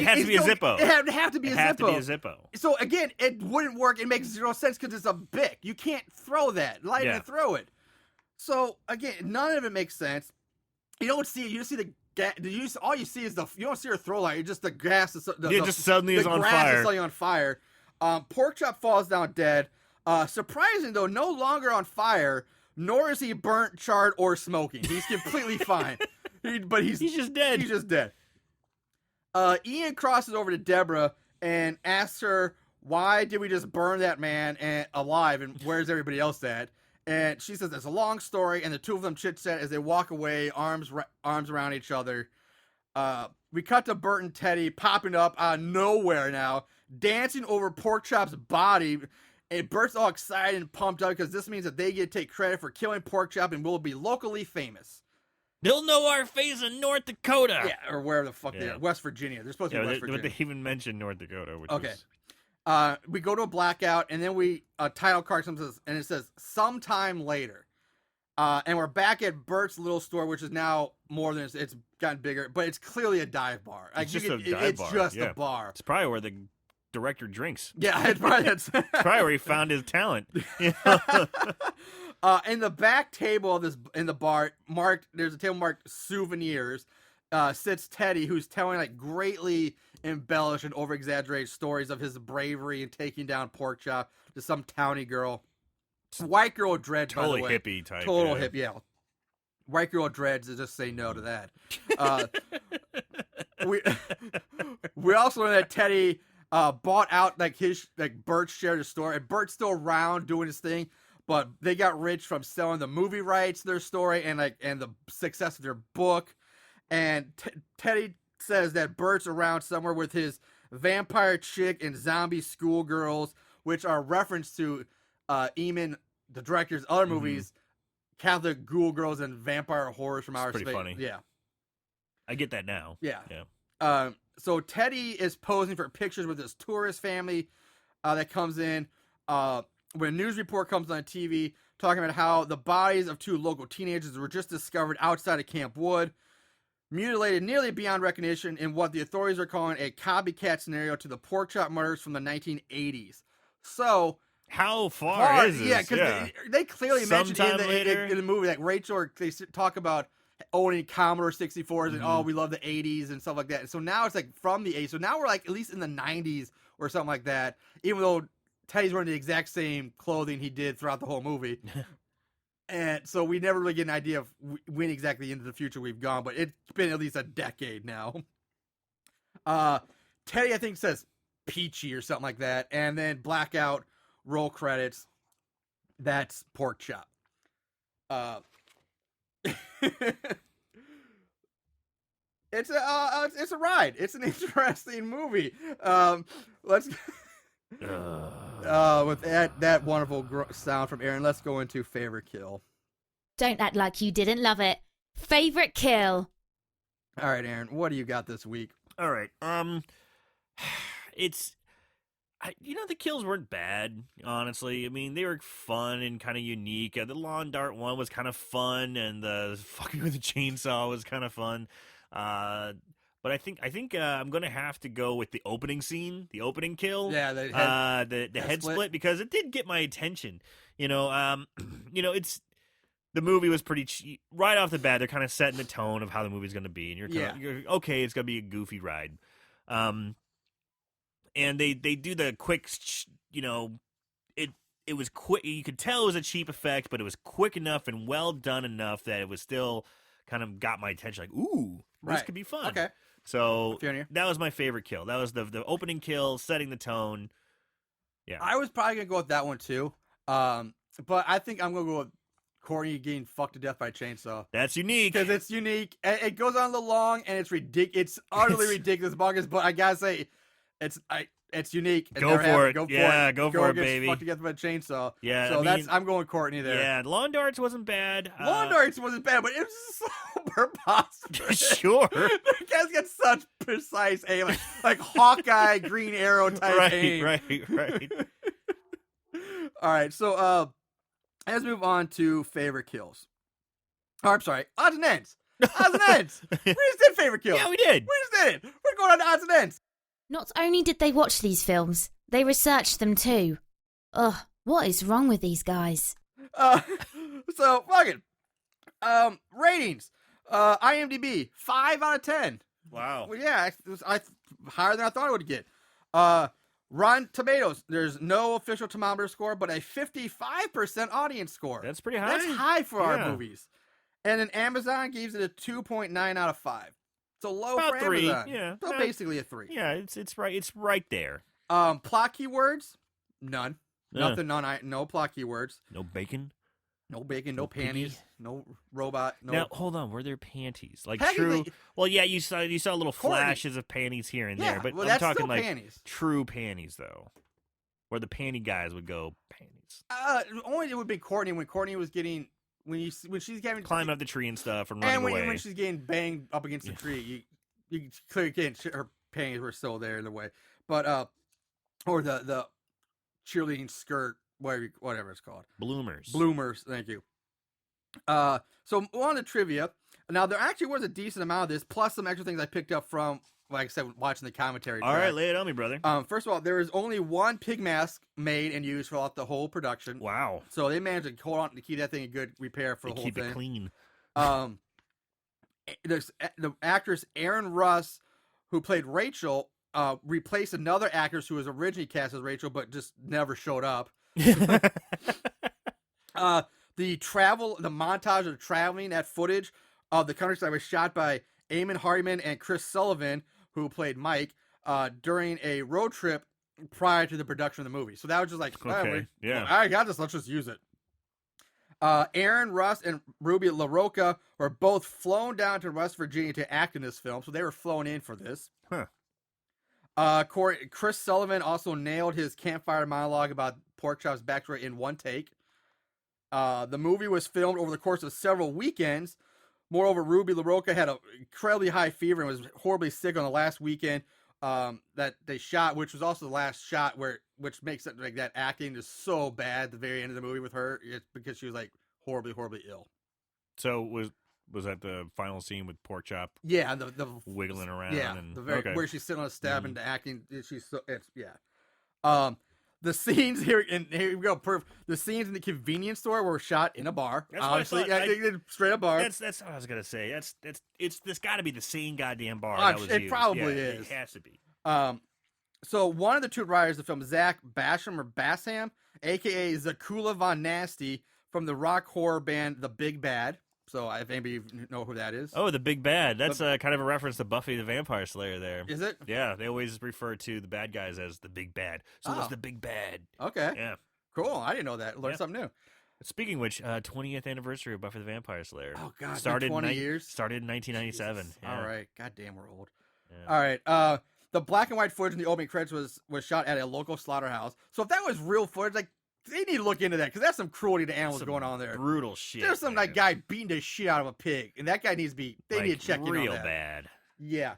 has to be a Zippo. It would have to be a Zippo. It has to be a Zippo. So again, it wouldn't work. It makes zero sense because it's a Bic. You can't throw that. Light it and throw it. So again, none of it makes sense. You don't see it. You just see all you see is you don't see her throw light. It's just the gas. Just suddenly is on fire. The grass is suddenly on fire. Porkchop falls down dead. Surprising though, no longer on fire. Nor is he burnt, charred, or smoking. He's completely fine. But he's just dead. He's just dead. Ian crosses over to Deborah and asks her, why did we just burn that man alive and where's everybody else at? And she says it's a long story, and the two of them chit-chat as they walk away, arms around each other. We cut to Bert and Teddy popping up out of nowhere now, dancing over Porkchop's body. And Bert's all excited and pumped up because this means that they get to take credit for killing Porkchop and will be locally famous. They'll know our face in North Dakota. Yeah, or wherever the fuck they are. West Virginia. They're supposed to be West Virginia. But they even mentioned North Dakota. Which okay. Was... We go to a blackout, and then a title card comes and it says, sometime later. And we're back at Bert's little store, which is now more than it's gotten bigger, but it's clearly a dive bar. It's just a dive bar. It's just a bar. It's probably where the director drinks. Yeah, it's probably where he found his talent. In the back table of in the bar, there's a table marked souvenirs. Sits Teddy, who's telling like greatly embellished and over-exaggerated stories of his bravery in taking down Porkchop to some townie girl. White girl dreads, totally by the way. Hippie type. Total hippie, yeah. White girl dreads to just say no to that. We also know that Teddy bought out Bert's share of the store, and Bert's still around doing his thing, but they got rich from selling the movie rights to their story and the success of their book. And Teddy says that Bert's around somewhere with his vampire chick and zombie schoolgirls, which are reference to Eamon, the director's other movies, Catholic Ghoul Girls and Vampire Horrors from Outer Space. Pretty funny. Yeah. I get that now. Yeah. Yeah. So Teddy is posing for pictures with his tourist family that comes in. When a news report comes on TV talking about how the bodies of two local teenagers were just discovered outside of Camp Wood, mutilated nearly beyond recognition in what the authorities are calling a copycat scenario to the Porkchop murders from the 1980s. So how far is this? Yeah, because they clearly mentioned in the movie that Rachel, they talk about owning Commodore 64s and we love the 80s and stuff like that. And so now it's like from the 80s. So now we're like at least in the 90s or something like that, even though Teddy's wearing the exact same clothing he did throughout the whole movie. And so we never really get an idea of when exactly into the future we've gone, but it's been at least a decade now. Teddy, I think, says peachy or something like that. And then blackout, roll credits. That's Porkchop. It's a ride. It's an interesting movie. Let's with that wonderful sound from Aaron, let's go into favorite kill. Don't act like you didn't love it. Favorite kill. All right, Aaron, what do you got this week? All right. The kills weren't bad, honestly. I mean, they were fun and kind of unique. The lawn dart one was kind of fun, and the fucking with the chainsaw was kind of fun. But I think I'm gonna have to go with the opening scene, the opening kill. Yeah, the head split because it did get my attention. It's the movie was pretty cheap. Right off the bat. They're kind of setting the tone of how the movie's gonna be, and you're okay. It's gonna be a goofy ride. And they do the quick, it was quick. You could tell it was a cheap effect, but it was quick enough and well done enough that it was still kind of got my attention. Like, ooh, this could be fun. Okay. So that was my favorite kill. That was the opening kill, setting the tone. Yeah. I was probably going to go with that one too. But I think I'm going to go with Courtney getting fucked to death by a chainsaw. That's unique. Because it's unique. It goes on a little long, and it's ridiculous. It's utterly ridiculous bonkers, but I got to say, it's unique. Go for it. Go for it, gets baby. Fucked to death by a chainsaw. Yeah. So I'm going Courtney there. Yeah. Lawn darts wasn't bad. Lawn darts wasn't bad, but it was so preposterous. Sure. The guys got such precise aim, like Hawkeye, Green Arrow type aim. Right. All right, so let's move on to favorite kills. Oh, I'm sorry, odds and ends. Odds and ends. We just did favorite kills. Yeah, we did. We just did it. We're going on to odds and ends. Not only did they watch these films, they researched them too. Ugh, what is wrong with these guys? So fucking ratings. IMDb 5 out of 10. Wow. Well, yeah, higher than I thought it would get. Rotten Tomatoes. There's no official thermometer score, but a 55% audience score. That's pretty high. That's high for our movies. And then Amazon gives it a 2.9 out of 5. It's a low About for 3. Amazon. Yeah. So basically a 3. Yeah, it's right. It's right there. Plot keywords? None. Nothing. No plot keywords. No bacon. No bacon. No panties. No robot. No. Now hold on. Were there panties? Like Panties, true? like- Well, yeah. You saw little Courtney. flashes of panties here and Yeah, there, but well, I'm that's talking still like panties. true panties though, where the panty guys would go panties, Only it would be Courtney when Courtney was getting when she's getting climb up the tree and stuff and running and away. when she's getting banged up against the tree, you clearly can't. Her panties were still there in the way, but or the cheerleading skirt, whatever it's called, bloomers. Thank you. So on the trivia. Now there actually was a decent amount of this, plus some extra things I picked up from, like I said, watching the commentary. All right, lay it on me, brother. First of all, there was only one pig mask made and used throughout the whole production. Wow. So they managed to hold on to keep that thing in good repair for the whole thing. Keep it clean. There's the actress Erin Russ, who played Rachel, replaced another actress who was originally cast as Rachel, but just never showed up. The montage of traveling, that footage of the countryside was shot by Eamon Hardiman and Chris Sullivan, who played Mike, during a road trip prior to the production of the movie. So that was just like, okay, yeah, I got this. Let's just use it. Aaron Russ and Ruby LaRocca were both flown down to West Virginia to act in this film, so they were flown in for this. Huh. Chris Sullivan also nailed his campfire monologue about Porkchop's backstory in one take. The movie was filmed over the course of several weekends. Moreover, Ruby LaRocca had an incredibly high fever and was horribly sick on the last weekend that they shot, which was also the last shot which makes it like that acting is so bad at the very end of the movie with her. It's because she was like horribly, horribly ill. So was that the final scene with Porkchop? Yeah, the wiggling around. Yeah, and, where she's sitting on a step and acting. The scenes here we go. The scenes in the convenience store were shot in a bar. That's obviously, straight up bar. That's what I was gonna say. It's got to be the same goddamn bar. It probably is. It has to be. So one of the two writers of the film, Zach Bassam, aka Zakula Von Nasty, from the rock horror band The Big Bad. So if anybody know who that is. Oh, The Big Bad. That's kind of a reference to Buffy the Vampire Slayer there. Is it? Yeah, they always refer to the bad guys as The Big Bad. So it's The Big Bad. Okay. Yeah. Cool. I didn't know that. Learned something new. Speaking of which, 20th anniversary of Buffy the Vampire Slayer. Oh, God. Started 20 years? Started in 1997. Yeah. All right. God damn, we're old. Yeah. All right. The black and white footage in the opening credits was shot at a local slaughterhouse. So if that was real footage, like, they need to look into that because that's some cruelty to animals going on there. Brutal shit. There's some like guy beating the shit out of a pig, and that guy needs to be. They need to check in on that. Real bad. Yeah.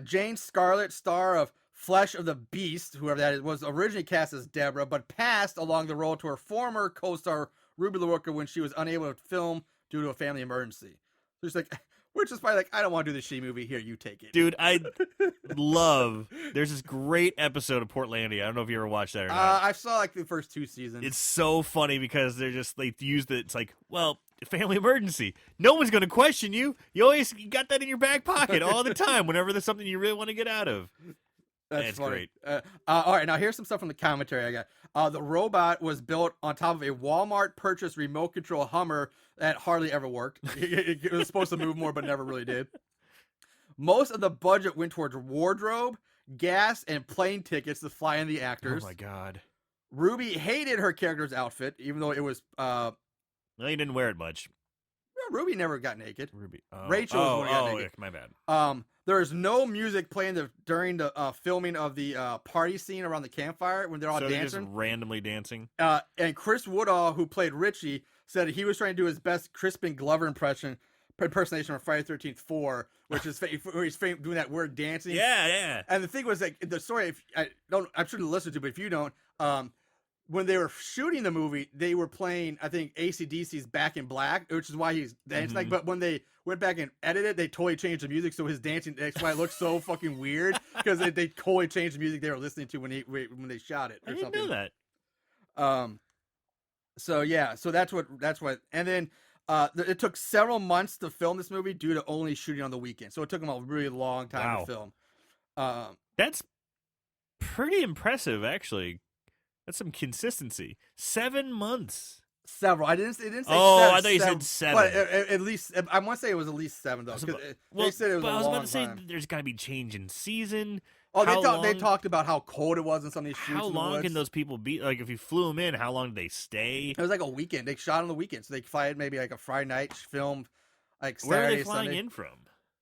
Jane Scarlett, star of Flesh of the Beast, whoever that is, was originally cast as Deborah, but passed along the role to her former co-star Ruby LaRocca when she was unable to film due to a family emergency. So she's like, we're just probably like, I don't want to do the She movie. Here, you take it. Dude, I love, there's this great episode of Portlandia. I don't know if you ever watched that or not. I saw like the first 2 seasons. It's so funny because they're just, they use the, it's like, well, family emergency. No one's going to question you. You always got that in your back pocket all the time whenever there's something you really want to get out of. That's funny. Great. All right, now here's some stuff from the commentary I got. The robot was built on top of a Walmart purchased remote control Hummer that hardly ever worked. It was supposed to move more, but never really did. Most of the budget went towards wardrobe, gas, and plane tickets to fly in the actors. Oh my God. Ruby hated her character's outfit, even though it was. No, you didn't wear it much. Ruby never got naked. Ruby. Rachel was the one who got naked. My bad. There is no music playing during the filming of the party scene around the campfire when they're all so dancing. They're just randomly dancing. And Chris Woodall, who played Richie, said he was trying to do his best Crispin Glover impersonation of Friday the 13th 4, which is where he's doing that weird dancing. Yeah. And the thing was, like, the story, I'm sure to listen to, but if you don't, when they were shooting the movie, they were playing, I think, AC/DC's Back in Black, which is why he's dancing like. But when they went back and edited, they totally changed the music, so his dancing, that's why it looks so fucking weird, because they totally changed the music they were listening to when they shot it. Or I didn't something. know that. So yeah, so that's what, and then it took several months to film this movie due to only shooting on the weekend. So it took them a really long time to film. That's pretty impressive, actually. That's some consistency. 7 months. Several. It didn't say. Oh, seven, I thought you said 7. But at least I want to say it was at least 7 though. They said it was a long time. I was about to say there's got to be change in season. Oh, they talked about how cold it was in some of these shoots. How long can those people be? Like, if you flew them in, how long did they stay? It was like a weekend. They shot on the weekend, so they fly in maybe like a Friday night, film like Saturday. Where are they flying Sunday. in from?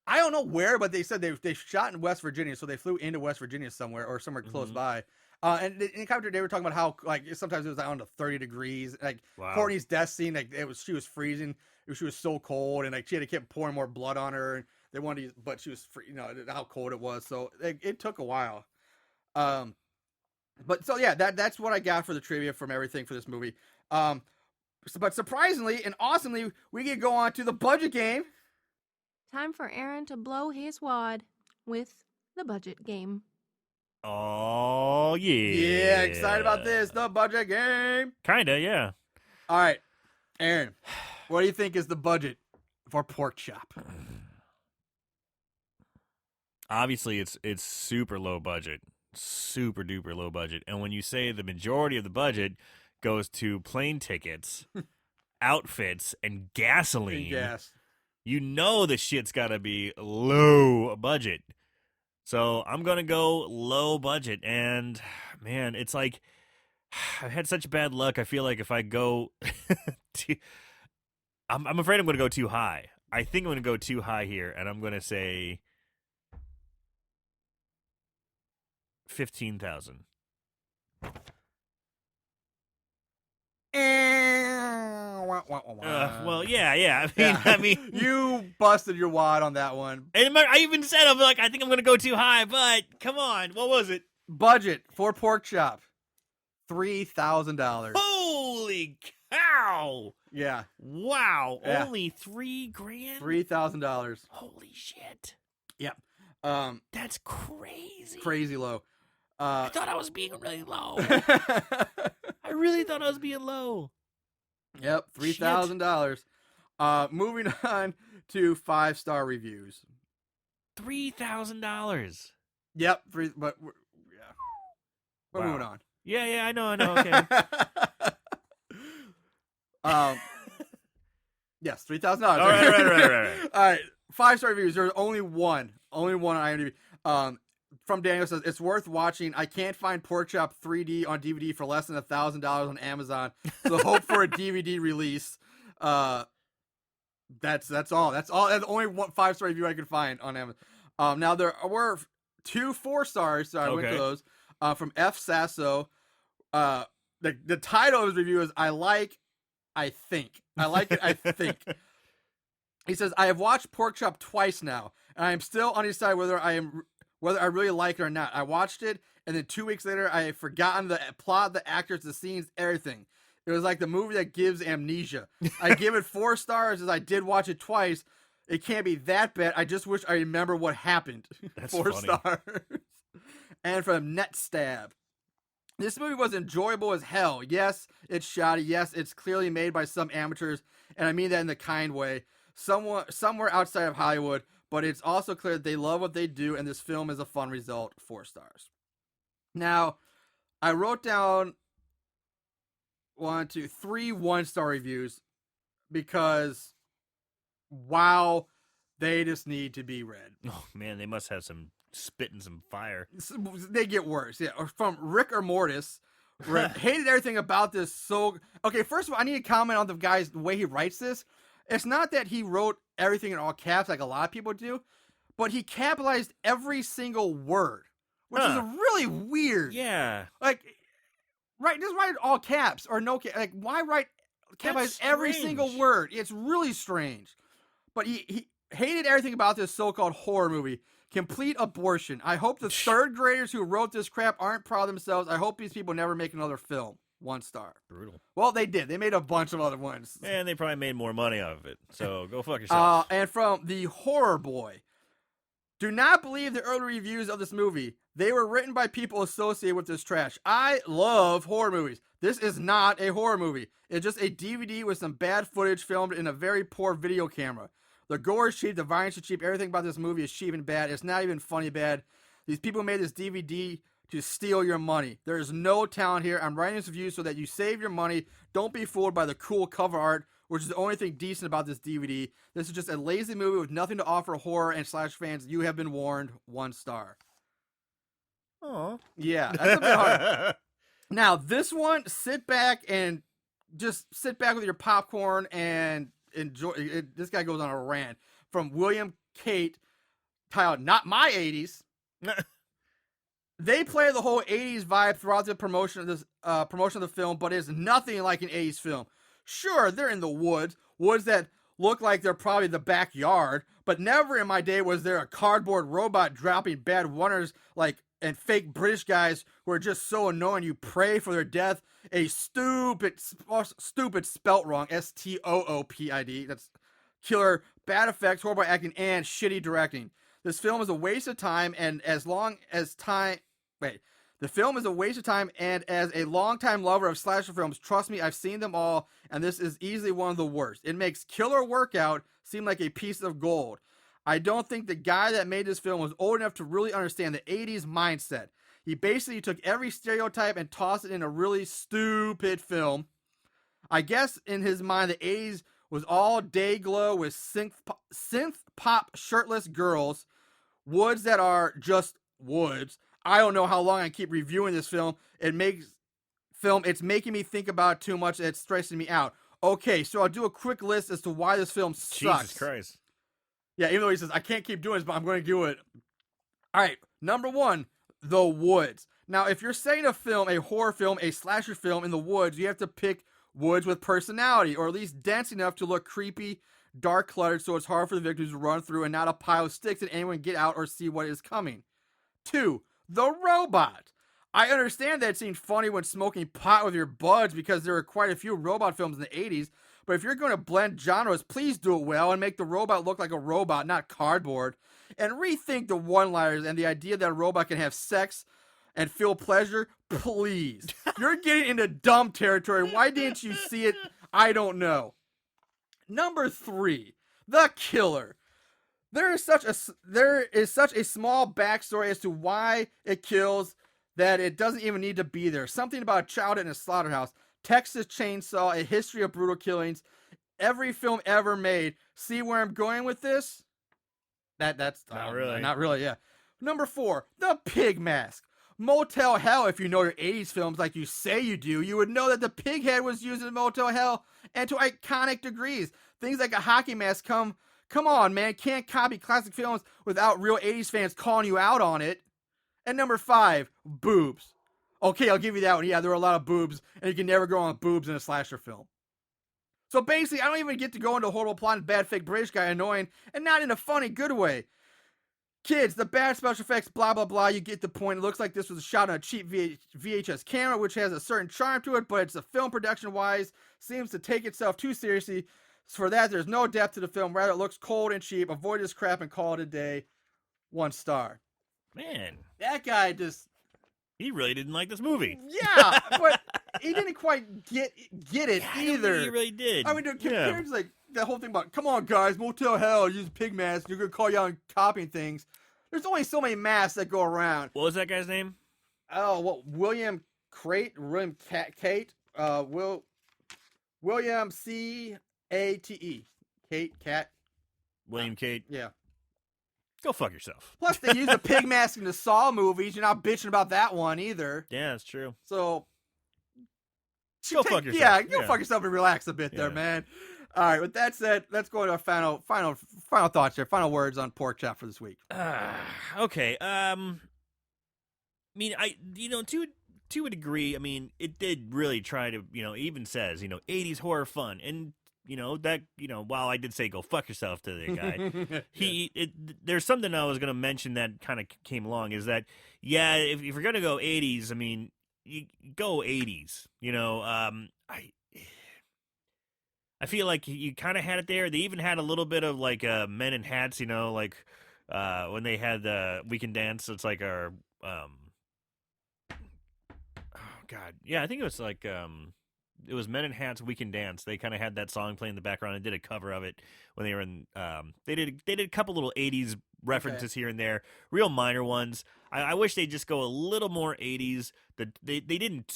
I don't know where, but they said they shot in West Virginia, so they flew into West Virginia somewhere or somewhere close by. And in commentary, they were talking about how like sometimes it was down to 30 degrees. Like Courtney's death scene, like she was freezing. She was so cold, and like she had to keep pouring more blood on her. And they wanted to use, but she was how cold it was. So it took a while. But so yeah, that's what I got for the trivia from everything for this movie. But surprisingly and awesomely, we can go on to the budget game. Time for Aaron to blow his wad with the budget game. Oh, yeah. Yeah, excited about this. The budget game. Kinda, yeah. All right, Aaron, what do you think is the budget for Porkchop? Obviously, it's super low budget. Super duper low budget. And when you say the majority of the budget goes to plane tickets, outfits, and gasoline, Gas. You know the shit's got to be low budget. So I'm going to go low budget. And, man, it's like I've had such bad luck. I feel like if I go I'm afraid I'm going to go too high. I think I'm going to go too high here, and I'm going to say 15,000. Well, yeah. I mean, you busted your wad on that one. And I even said, I'm like, I think I'm going to go too high, but come on, what was it? Budget for Porkchop, $3,000. Holy cow! Yeah. Wow. Yeah. Only $3,000. $3,000. Holy shit. Yep. That's crazy. Crazy low. I thought I was being really low. I really thought I was being low. Yep, $3,000. Moving on to 5-star reviews. $3,000. Yep, but we're moving on. Yeah, I know. Okay. Yes, $3,000. All right. All right, 5-star reviews. There's only one on IMDb. From Daniel says it's worth watching. I can't find Porkchop 3D on DVD for less than $1,000 on Amazon. So hope for a DVD release. That's all. That's the only 5-star review I could find on Amazon. Now there were 2 4 stars. So I went to those. From F Sasso. The title of his review is I think. I like it. I think. He says, I have watched Porkchop twice now, and I am still undecided whether I really like it or not. I watched it, and then 2 weeks later, I had forgotten the plot, the actors, the scenes, everything. It was like the movie that gives amnesia. I give it 4 stars as I did watch it twice. It can't be that bad. I just wish I remember what happened. That's 4 funny. stars. And from Netstab. This movie was enjoyable as hell. Yes, it's shoddy. Yes, it's clearly made by some amateurs, and I mean that in the kind way. Somewhere outside of Hollywood, but it's also clear that they love what they do, and this film is a fun result. 4 stars. Now, I wrote down 1, 2, 3 1-star reviews because, wow, they just need to be read. Oh man, they must have some spit and some fire. They get worse. Yeah, from Rick or Mortis. Hated everything about this. So, okay, first of all, I need to comment on the way he writes this. It's not that he wrote everything in all caps like a lot of people do, but he capitalized every single word, which is really weird. Yeah. Like, just write all caps or no caps. Like, why capitalize every single word? It's really strange. But he hated everything about this so-called horror movie. Complete abortion. I hope the 3rd graders who wrote this crap aren't proud of themselves. I hope these people never make another film. 1 star. Brutal. Well, they did. They made a bunch of other ones. And they probably made more money off of it. So go fuck yourself. And from the Horror Boy. Do not believe the early reviews of this movie. They were written by people associated with this trash. I love horror movies. This is not a horror movie. It's just a DVD with some bad footage filmed in a very poor video camera. The gore is cheap, the violence is cheap, everything about this movie is cheap and bad. It's not even funny bad. These people made this DVD to steal your money. There is no talent here. I'm writing this review so that you save your money. Don't be fooled by the cool cover art, which is the only thing decent about this DVD. This is just a lazy movie with nothing to offer horror and slash fans. You have been warned. 1 star. Oh. Yeah, that's a bit hard. Now, this one, sit back with your popcorn and enjoy it. This guy goes on a rant from William Kate, titled "Not My 80s." They play the whole 80s vibe throughout the promotion of the film, but it's nothing like an 80s film. Sure, they're in the woods that look like they're probably the backyard, but never in my day was there a cardboard robot dropping bad runners and fake British guys who are just so annoying you pray for their death. A stupid spelt wrong, STOOPID. That's killer, bad effects, horrible acting, and shitty directing. This film is a waste of time, and the film is a waste of time, and as a longtime lover of slasher films, trust me, I've seen them all, and this is easily one of the worst. It makes Killer Workout seem like a piece of gold. I don't think the guy that made this film was old enough to really understand the 80s mindset. He basically took every stereotype and tossed it in a really stupid film. I guess in his mind, the 80s was all day glow with synth pop shirtless girls, woods that are just woods. I don't know how long I keep reviewing this film. It's making me think about it too much. It's stressing me out. Okay, so I'll do a quick list as to why this film sucks. Jesus Christ. Yeah, even though he says, I can't keep doing this, but I'm going to do it. All right, number 1, the woods. Now, if you're saying a horror film, a slasher film in the woods, you have to pick woods with personality, or at least dense enough to look creepy, dark, cluttered, so it's hard for the victims to run through and not a pile of sticks that anyone can get out or see what is coming. 2, the robot. I understand that it seems funny when smoking pot with your buds because there are quite a few robot films in the 80s, but if you're going to blend genres, please do it well and make the robot look like a robot, not cardboard. And rethink the one-liners and the idea that a robot can have sex and feel pleasure, please. You're getting into dumb territory. Why didn't you see it? I don't know. Number 3, the killer. There is such a small backstory as to why it kills that it doesn't even need to be there. Something about a child in a slaughterhouse, Texas Chainsaw, a history of brutal killings, every film ever made. See where I'm going with this? That's not really. Not really, yeah. Number 4, the pig mask. Motel Hell, if you know your 80s films like you say you do, you would know that the pig head was used in Motel Hell, and to iconic degrees. Things like a hockey mask come on, man. Can't copy classic films without real 80s fans calling you out on it. And number 5, boobs. Okay, I'll give you that one. Yeah, there are a lot of boobs, and you can never go on boobs in a slasher film. So basically, I don't even get to go into a horrible plot and bad fake British guy annoying, and not in a funny, good way. Kids, the bad special effects, blah, blah, blah. You get the point. It looks like this was shot on a cheap VHS camera, which has a certain charm to it, but it's a film production-wise, seems to take itself too seriously. For that, there's no depth to the film. Rather, it looks cold and cheap. Avoid this crap and call it a day. 1 star. Man. That guy just... He really didn't like this movie. Yeah, but he didn't quite get it I don't either. think he really did. I mean, compared to like the whole thing about, come on guys, Motel Hell, use pig masks, you're gonna call you out on copying things. There's only so many masks that go around. What was that guy's name? Oh, well, William Cate, William C-A-T-E, Cat. William Cate. Yeah. Go fuck yourself. Plus, they use a pig mask in the Saw movies. You're not bitching about that one either. Yeah, that's true. So, Go fuck yourself. Yeah, go fuck yourself and relax a bit there, Yeah. man. All right, with that said, let's go to our final thoughts here, final words on Porkchop for this week. Okay. I mean, to a degree, I mean, it did really try to, it even says, 80s horror fun. And, while I did say go fuck yourself to the guy, there's something I was going to mention that kind of came along is that, yeah, if you're going to go 80s, I mean, you go 80s, I feel like you kind of had it there. They even had a little bit of like Men in Hats, like when they had the We Can Dance. It's like our, oh God, yeah, I think it was like it was Men in Hats, We Can Dance. They kind of had that song playing in the background and did a cover of it when they were in. They did a couple little 80s references here and there, real minor ones. I wish they'd just go a little more 80s. They didn't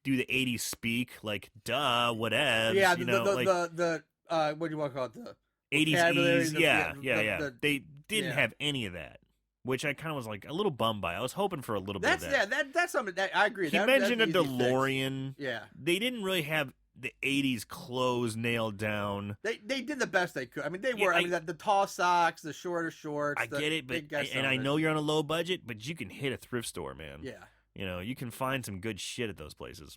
do the 80s speak, like duh, whatevs. Yeah, what do you want to call it? The 80s vocabulary, ease. the- Yeah. They didn't yeah. have any of that, which I kind of was like a little bummed by. I was hoping for a little bit of that. That's something that I agree. He mentioned a DeLorean. Yeah, They didn't really have the 80s clothes nailed down. they did the best they could. I mean, they Yeah, were. The tall socks, the shorter shorts. I get it, big but guy and I sellers. know you're on a low budget, but you can hit a thrift store, man. Yeah. You can find some good shit at those places.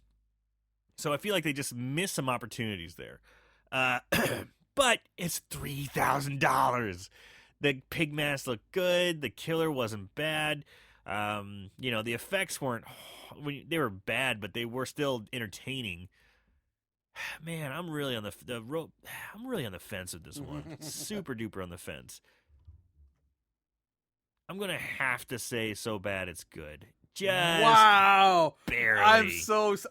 So I feel like they just missed some opportunities there. But it's $3,000. The pig mask looked good. The killer wasn't bad. The effects weren't. They were bad, but they were still entertaining. Man, I'm really on I'm really on the fence with this one. Super duper on the fence. I'm gonna have to say, so bad it's good. Just Wow. barely.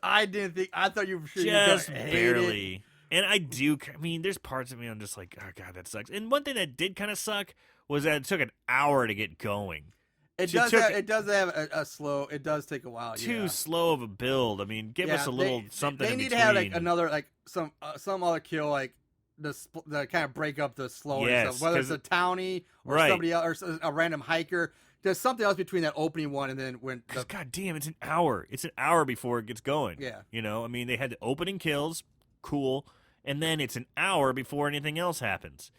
I didn't think. I thought you were sure Just you were gonna hate barely. And I mean, there's parts of me I'm just like, oh god, that sucks. And one thing that did kind of suck was that it took an hour to get going. It It does. took- It does have a slow. It does take a while. Too slow of a build. I mean, give us a little something. They in need between. to have like another some other kill like the kind of break up the slowness Yes, of whether it's 'cause- a townie or Right. somebody else or a random hiker. There's something else between that opening one and then when Because god damn, it's an hour. It's an hour before it gets going. Yeah. I mean, they had the opening kills, cool, and then it's an hour before anything else happens.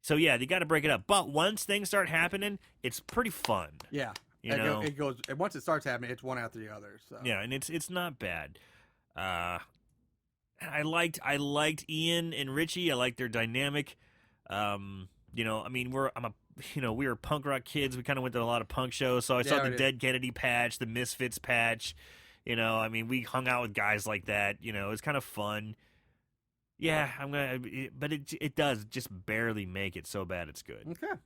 So yeah, they got to break it up. But once things start happening, it's pretty fun. yeah. You know? It goes and once it starts happening, it's one after the other. So Yeah, and it's not bad. I liked Ian and Richie. I liked their dynamic. I mean, we were punk rock kids. We kind of went to a lot of punk shows. So I saw Yeah, we the did. Dead Kennedy patch, the Misfits patch. I mean, we hung out with guys like that. It's kind of fun. Yeah, but it does just barely make it. So bad it's good. Okay.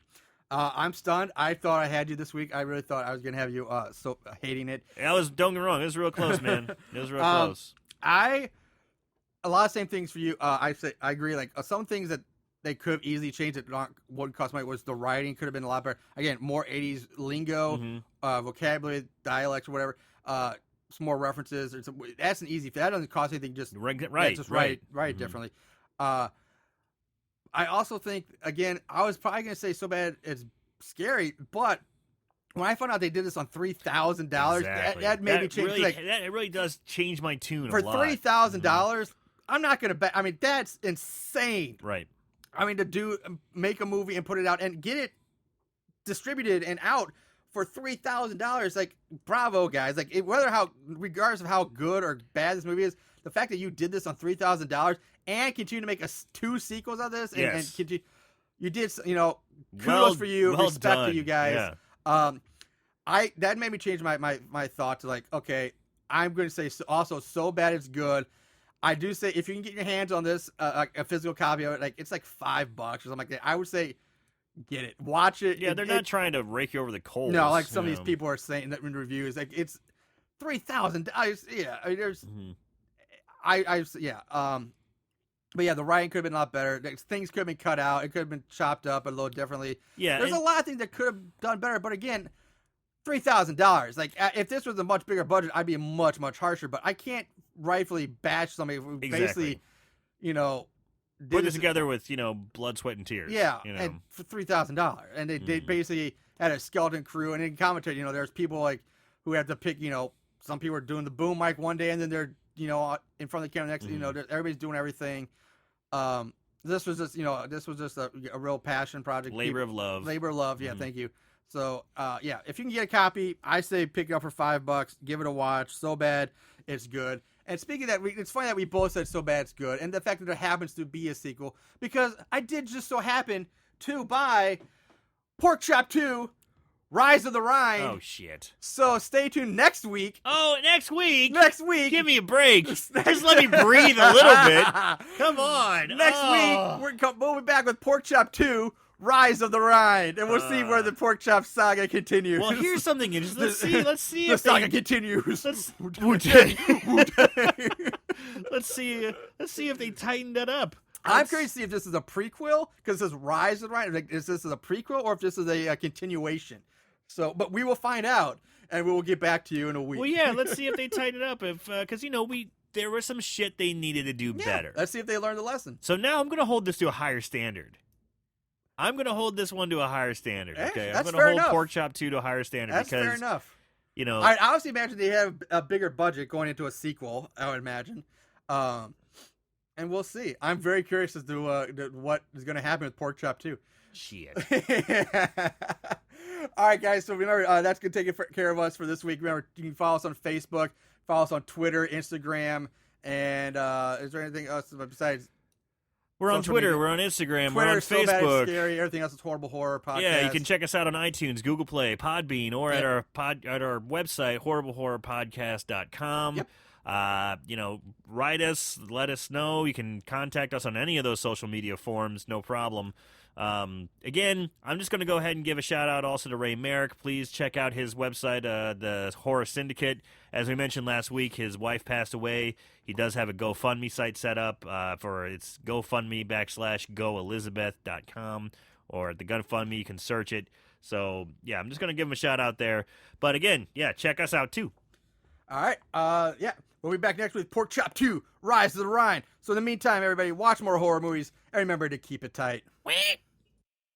I'm stunned. I thought I had you this week. I really thought I was gonna have you hating it. Don't get me wrong, it was real close, man. It was real close. A lot of same things for you. I agree. Like some things that they could have easily changed that wouldn't cost money was the writing could have been a lot better. Again, more 80s lingo, Mm-hmm. vocabulary, dialects, or whatever. Some more references. That's an easy. That doesn't cost anything. Just Right. just write Mhm. differently. I also think, again, I was probably going to say so bad it's scary, but when I found out they did this on $3,000, Exactly. that made me change. Really, Like, that really does change my tune for a lot. $3,000, I'm not going to bet. I mean, that's insane. Right. I mean, make a movie and put it out and get it distributed and out for $3,000. Like, bravo, guys. Like, regardless of how good or bad this movie is, the fact that you did this on $3,000 and continue to make 2 sequels of this and Yes. continue, You did, kudos for you, well respect done. to you guys. Yeah. That made me change my thought to like, okay, I'm going to say also So Bad It's Good. I do say if you can get your hands on this, a physical copy of it, like it's like $5 or something like that. I would say get it, watch it. Yeah, they're not trying to rake you over the coals. No, like some of these people are saying that in reviews, like it's $3,000. Yeah, I mean, there's, but yeah, the writing could have been a lot better. Things could have been cut out. It could have been chopped up a little differently. Yeah, there's a lot of things that could have done better. But again, $3,000. Like if this was a much bigger budget, I'd be much harsher. But I can't rightfully bash somebody who basically, put this together with blood, sweat, and tears. Yeah, and for $3,000, and they basically had a skeleton crew. And in commentary, there's people like who have to pick. Some people are doing the boom mic one day, and then they're in front of the camera next. Everybody's doing everything. This was just a real passion project. Labor of love. Yeah, thank you. So, yeah, if you can get a copy, I say pick it up for $5. Give it a watch. So Bad It's Good. And speaking of that, it's funny that we both said So Bad It's Good, and the fact that there happens to be a sequel, because I did just so happen to buy Porkchop 2, Rise of the Rhine. Oh, shit. So stay tuned next week. Oh, next week? Next week. Give me a break. Just let me breathe a little bit. Come on. Next week, we'll be back with Porkchop 2, Rise of the Rhine, and we'll see where the Porkchop saga continues. Well, here's something interesting. Let's see the if saga continues. Let's see if they tightened it up. I'm curious to see if this is a prequel, because this is Rise of the Rhine. Like, is this a prequel or if this is a continuation? So, but we will find out, and we will get back to you in a week. Well, yeah, let's see if they tighten it up. Because there was some shit they needed to do better. Let's see if they learned the lesson. So now I'm going to hold this to a higher standard. I'm going to hold this one to a higher standard. Okay, I'm going to hold Porkchop 2 to a higher standard. That's because, fair enough. I honestly imagine they have a bigger budget going into a sequel. I would imagine, and we'll see. I'm very curious as to what is going to happen with Porkchop 2. Shit. All right, guys. So remember, that's going to take care of us for this week. Remember, you can follow us on Facebook, follow us on Twitter, Instagram, and is there anything else besides? We're on Twitter, we're on Instagram, we're on So Bad Facebook. It's Scary. Everything else is Horrible Horror Podcast. Yeah, you can check us out on iTunes, Google Play, Podbean, or at our website, horriblehorrorpodcast.com. Yep. Write us, let us know. You can contact us on any of those social media forums, no problem. Again, I'm just going to go ahead and give a shout out also to Ray Merrick. Please check out his website, the Horror Syndicate. As we mentioned last week, his wife passed away. He does have a GoFundMe site set up for it's GoFundMe.com/GoElizabeth.com, or at the GoFundMe, you can search it. So, yeah, I'm just going to give him a shout out there. But again, yeah, check us out too. All right. Yeah. We'll be back next week with Porkchop 2, Rise of the Rhine. So in the meantime, everybody, watch more horror movies and remember to keep it tight. Wait.